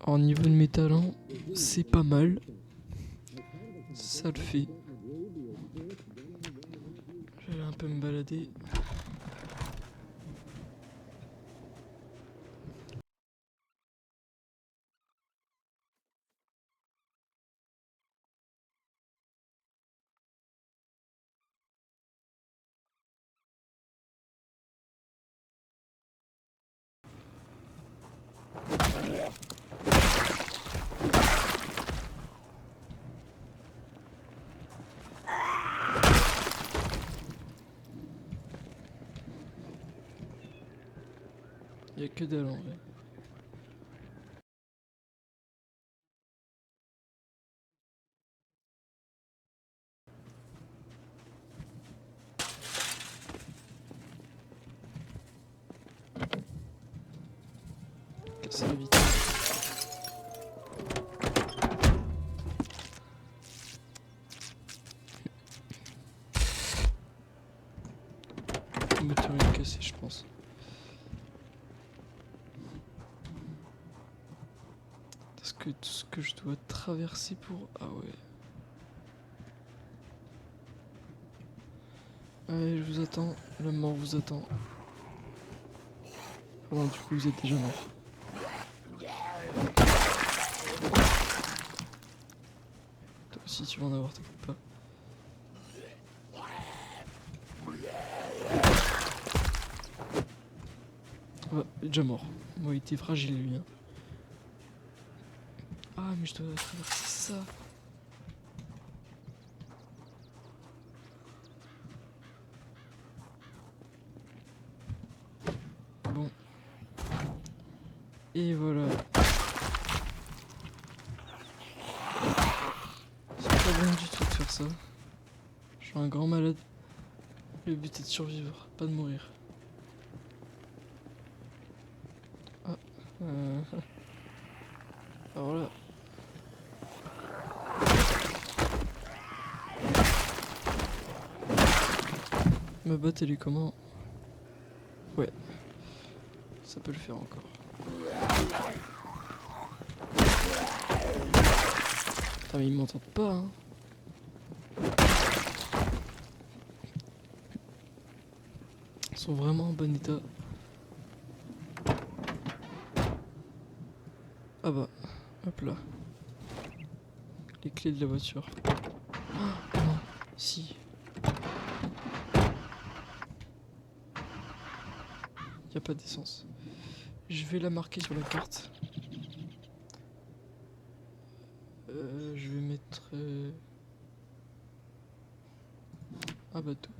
Alors niveau de mes talents, c'est pas mal. Ça le fait. Je vais un peu me balader. Y'a que dalle en vrai. Casser la vitre. Le moteur est cassé, je pense. Est-ce que tout ce que je dois traverser pour... Ah ouais. Allez, je vous attends. La mort vous attend. Bon, du coup, vous êtes déjà mort. Toi aussi, tu vas en avoir, t'inquiète pas. Ouais, il est déjà mort. Bon, il était fragile, lui. Hein. Ah, mais je dois traverser ça. Bon. Et voilà. ça. Je suis un grand malade. Le but est de survivre, pas de mourir. Ah, alors là. Ma botte elle est comment? Ouais. Ça peut le faire encore. Putain mais ils m'entendent pas hein. Ils sont vraiment en bon état. Ah bah, hop là. Les clés de la voiture. Oh, non, si. Y a pas d'essence. Je vais la marquer sur la carte. Je vais mettre un bateau.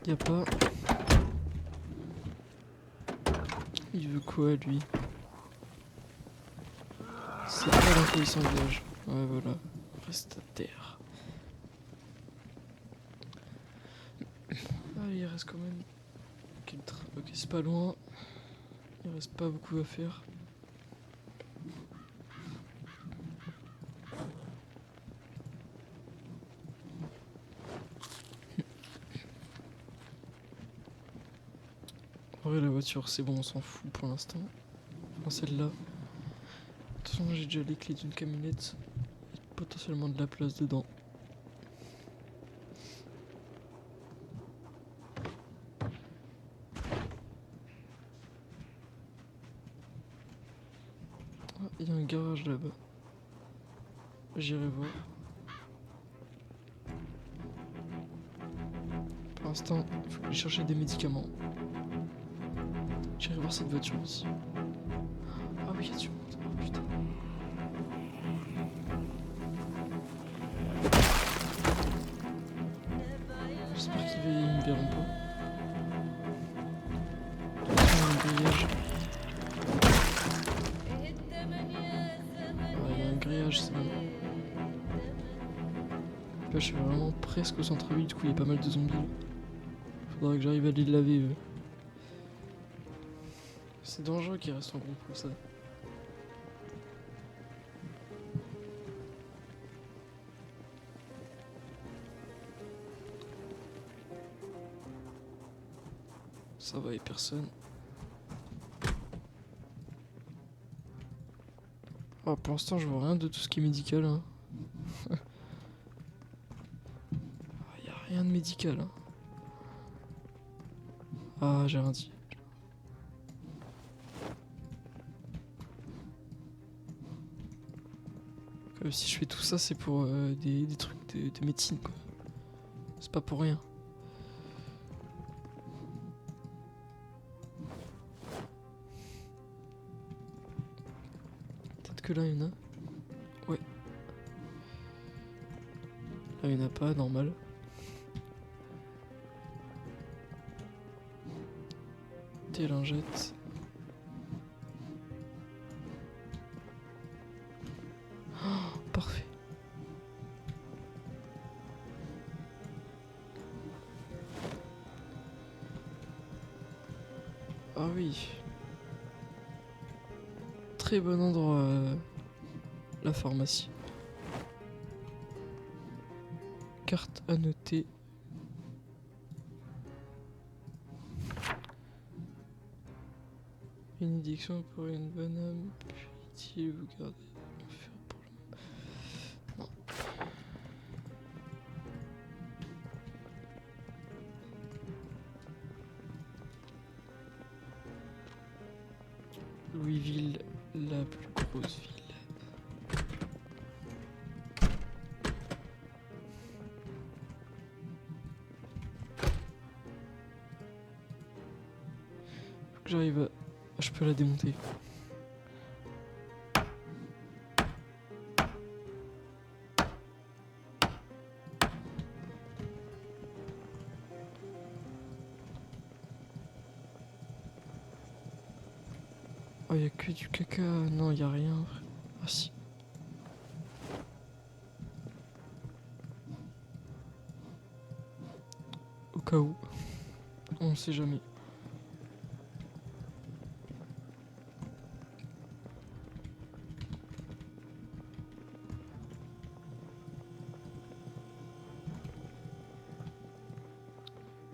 Y a pas. Il veut quoi lui? C'est pas là qu'il s'engage. Ouais voilà. Reste à terre. Ah il reste quand même. Ok c'est pas loin. Il reste pas beaucoup à faire. En vrai la voiture c'est bon on s'en fout pour l'instant. Enfin celle-là. De toute façon j'ai déjà les clés d'une camionnette. Et potentiellement de la place dedans. Ah, il y a un garage là-bas. J'irai voir. Pour l'instant, il faut aller chercher des médicaments. J'irai voir cette voiture aussi. Ah oui, il y a du monde. Oh putain. J'espère qu'ils me verront pas. Il y a un grillage. Ouais, il y a un grillage, c'est bon. Là, je suis vraiment presque au centre-ville, du coup, il y a pas mal de zombies. Faudra que j'arrive à les laver, eux. C'est dangereux qu'ils restent en groupe comme ça. Ça va, et personne. Oh, pour l'instant, je vois rien de tout ce qui est médical. Hein. Y a rien de médical. Hein. Ah, j'ai rien dit. Comme si je fais tout ça, c'est pour des trucs de médecine, quoi. C'est pas pour rien. Peut-être que là, il y en a. Ouais. Là, il y en a pas, normal. Des lingettes. Oh, parfait. Ah oui. Très bon endroit, la pharmacie. Carte à noter. Bénédiction pour une bonne âme. Pitié, vous gardez. Non. Louisville, la plus grosse ville. Faut que j'arrive à... Ah, je peux la démonter. Oh, y a que du caca. Non, y a rien. Ah si. Au cas où. On sait jamais.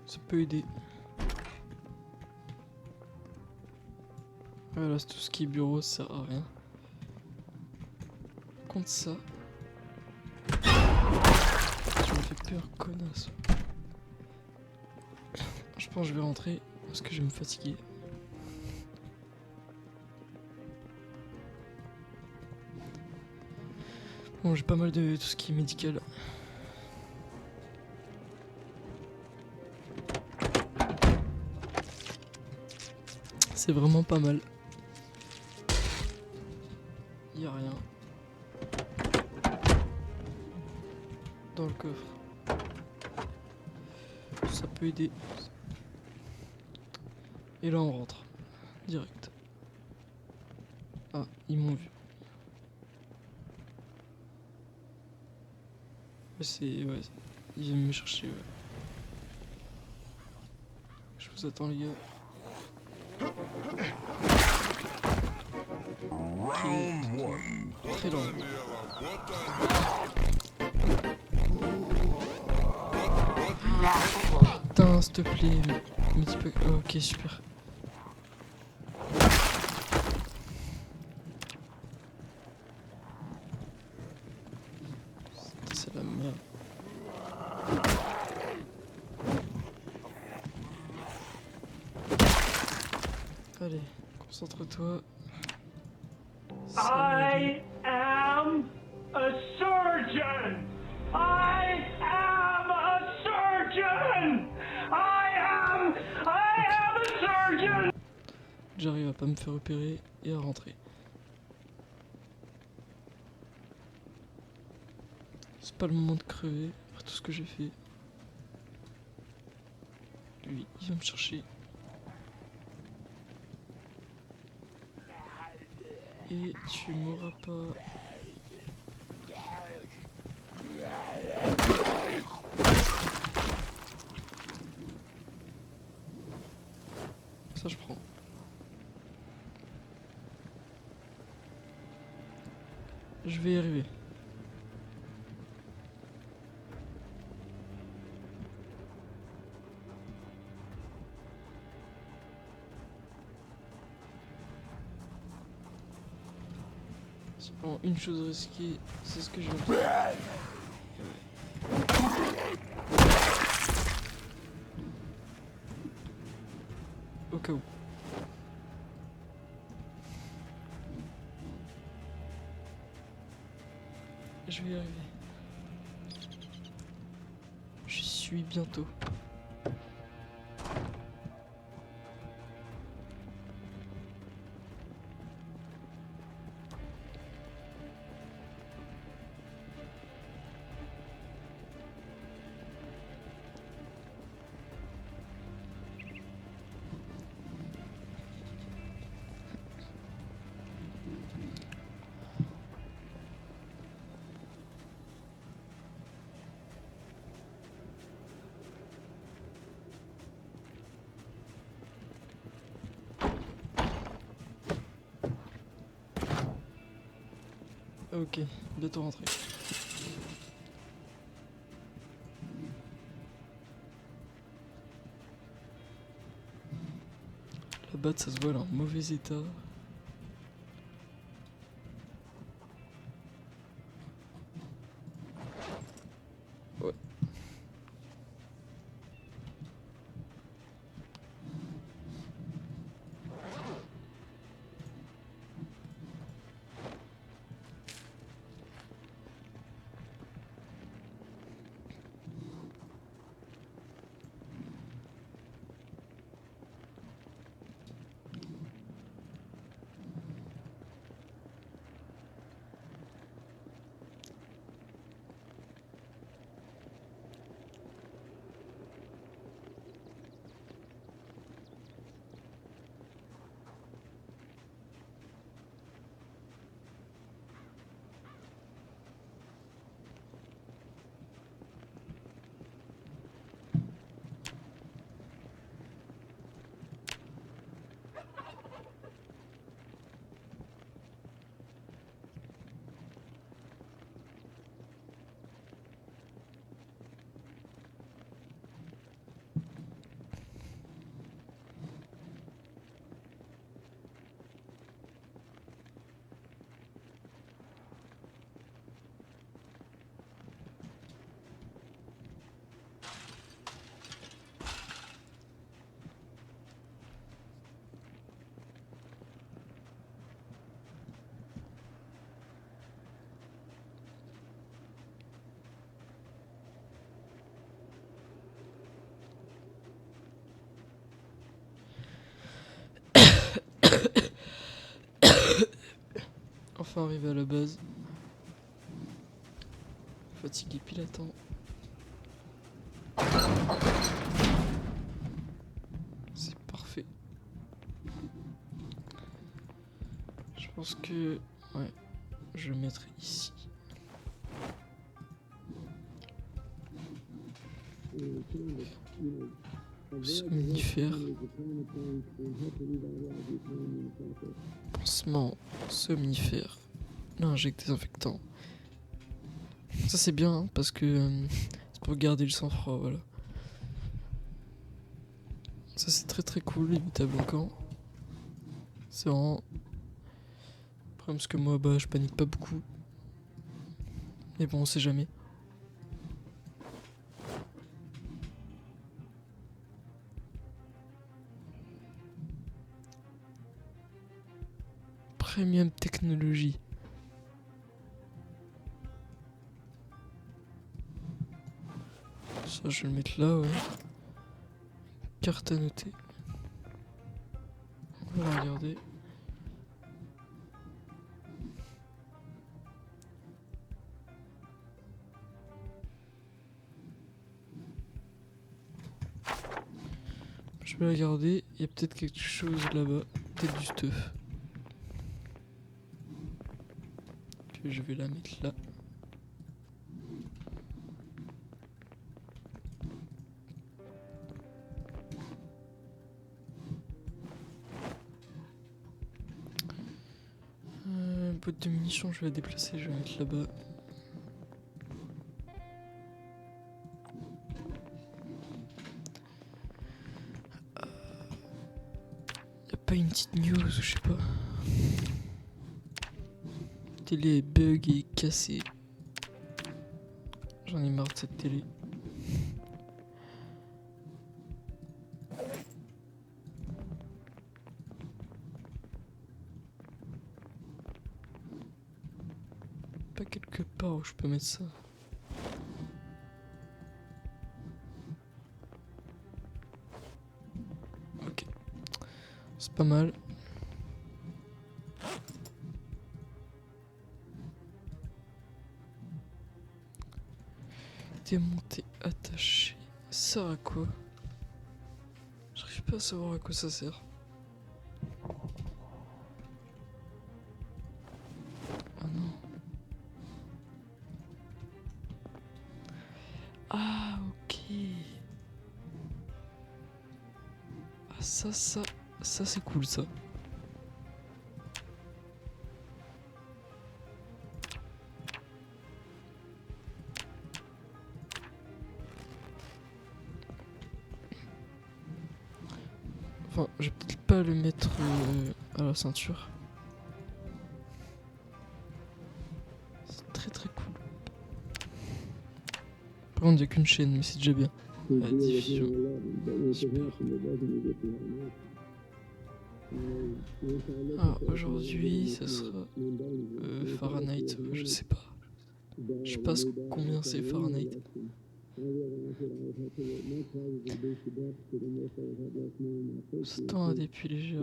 Ça peut aider. Voilà, c'est tout ce qui est bureau, ça sert à rien. Contre ça. Tu me fais peur, connasse. Je pense que je vais rentrer parce que je vais me fatiguer. Bon, j'ai pas mal de tout ce qui est médical. C'est vraiment pas mal. Y a rien. Dans le coffre. Ça peut aider. Et là on rentre. Direct. Ah, ils m'ont vu. C'est... ouais. Ils viennent me chercher, ouais. Je vous attends les gars. Très lent. Putain, s'il te plaît. Me dis pas... oh, ok, super. C'est la merde. Allez, concentre-toi. I am a surgeon! I am a surgeon! I am a surgeon! J'arrive à pas me faire repérer et à rentrer. C'est pas le moment de crever après tout ce que j'ai fait. Lui, il va me chercher. Et tu m'auras pas. Ça je prends. Je vais y arriver. C'est vraiment une chose risquée, c'est ce que je vais faire. Au cas où. Je vais y arriver. J'y suis bientôt. Ok, bientôt rentré. La batte, ça se voit, elle est en mauvais état. Ouais. enfin arrivé à la base. Fatigué pile à temps. C'est parfait. Je pense que... Ouais, je vais le mettre ici. Somnifère. Pansement somnifère. L'injecte désinfectant. Ça c'est bien hein, parce que c'est pour garder le sang-froid, voilà. Ça c'est très cool, les bêta-bloquants. C'est vraiment... Le problème c'est que moi bah je panique pas beaucoup. Mais bon on sait jamais. Premium technologie. Ça je vais le mettre là, ouais. Carte à noter. On va regarder. Je vais la garder. Il y a peut-être quelque chose là-bas. Peut-être du stuff. Puis je vais la mettre là. Boîte de munitions, je vais la déplacer. Je vais la mettre là-bas. Y'a pas une petite news, je sais pas. Télé est bug et cassée. J'en ai marre de cette télé. Pas quelque part où je peux mettre ça. Ok. C'est pas mal. Démonter, attacher. Ça sert à quoi? J'arrive pas à savoir à quoi ça sert. Ah non. Ah ok. Ah ça c'est cool ça. Enfin, je vais peut-être pas le mettre à la ceinture. C'est très cool. Par contre, il n'y a qu'une chaîne, mais c'est déjà bien. La diffusion. Super. Ah, aujourd'hui, ça sera Fahrenheit. Je sais pas. Je sais pas combien c'est Fahrenheit. C'est temps à des puits légers.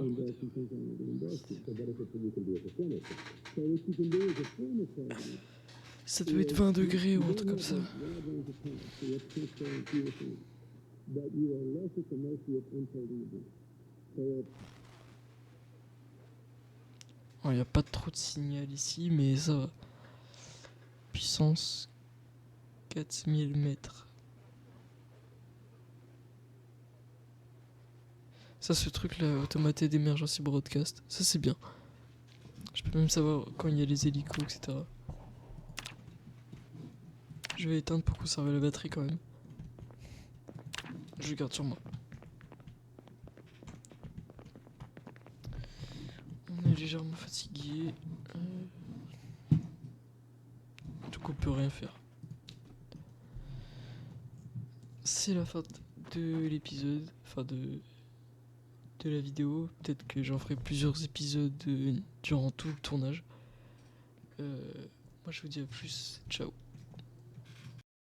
Ça doit être 20 degrés ou un truc comme ça. Il n'y a pas trop de signal ici, mais ça va. Puissance 4000 mètres. Ça, ce truc là, automaté d'emergency broadcast, ça c'est bien. Je peux même savoir quand il y a les hélicos, etc. Je vais éteindre pour conserver la batterie quand même. Je garde sur moi. On est légèrement fatigué. Donc on peut rien faire. C'est la fin de l'épisode, enfin de la vidéo. Peut-être que j'en ferai plusieurs épisodes durant tout le tournage. Moi je vous dis à plus, ciao.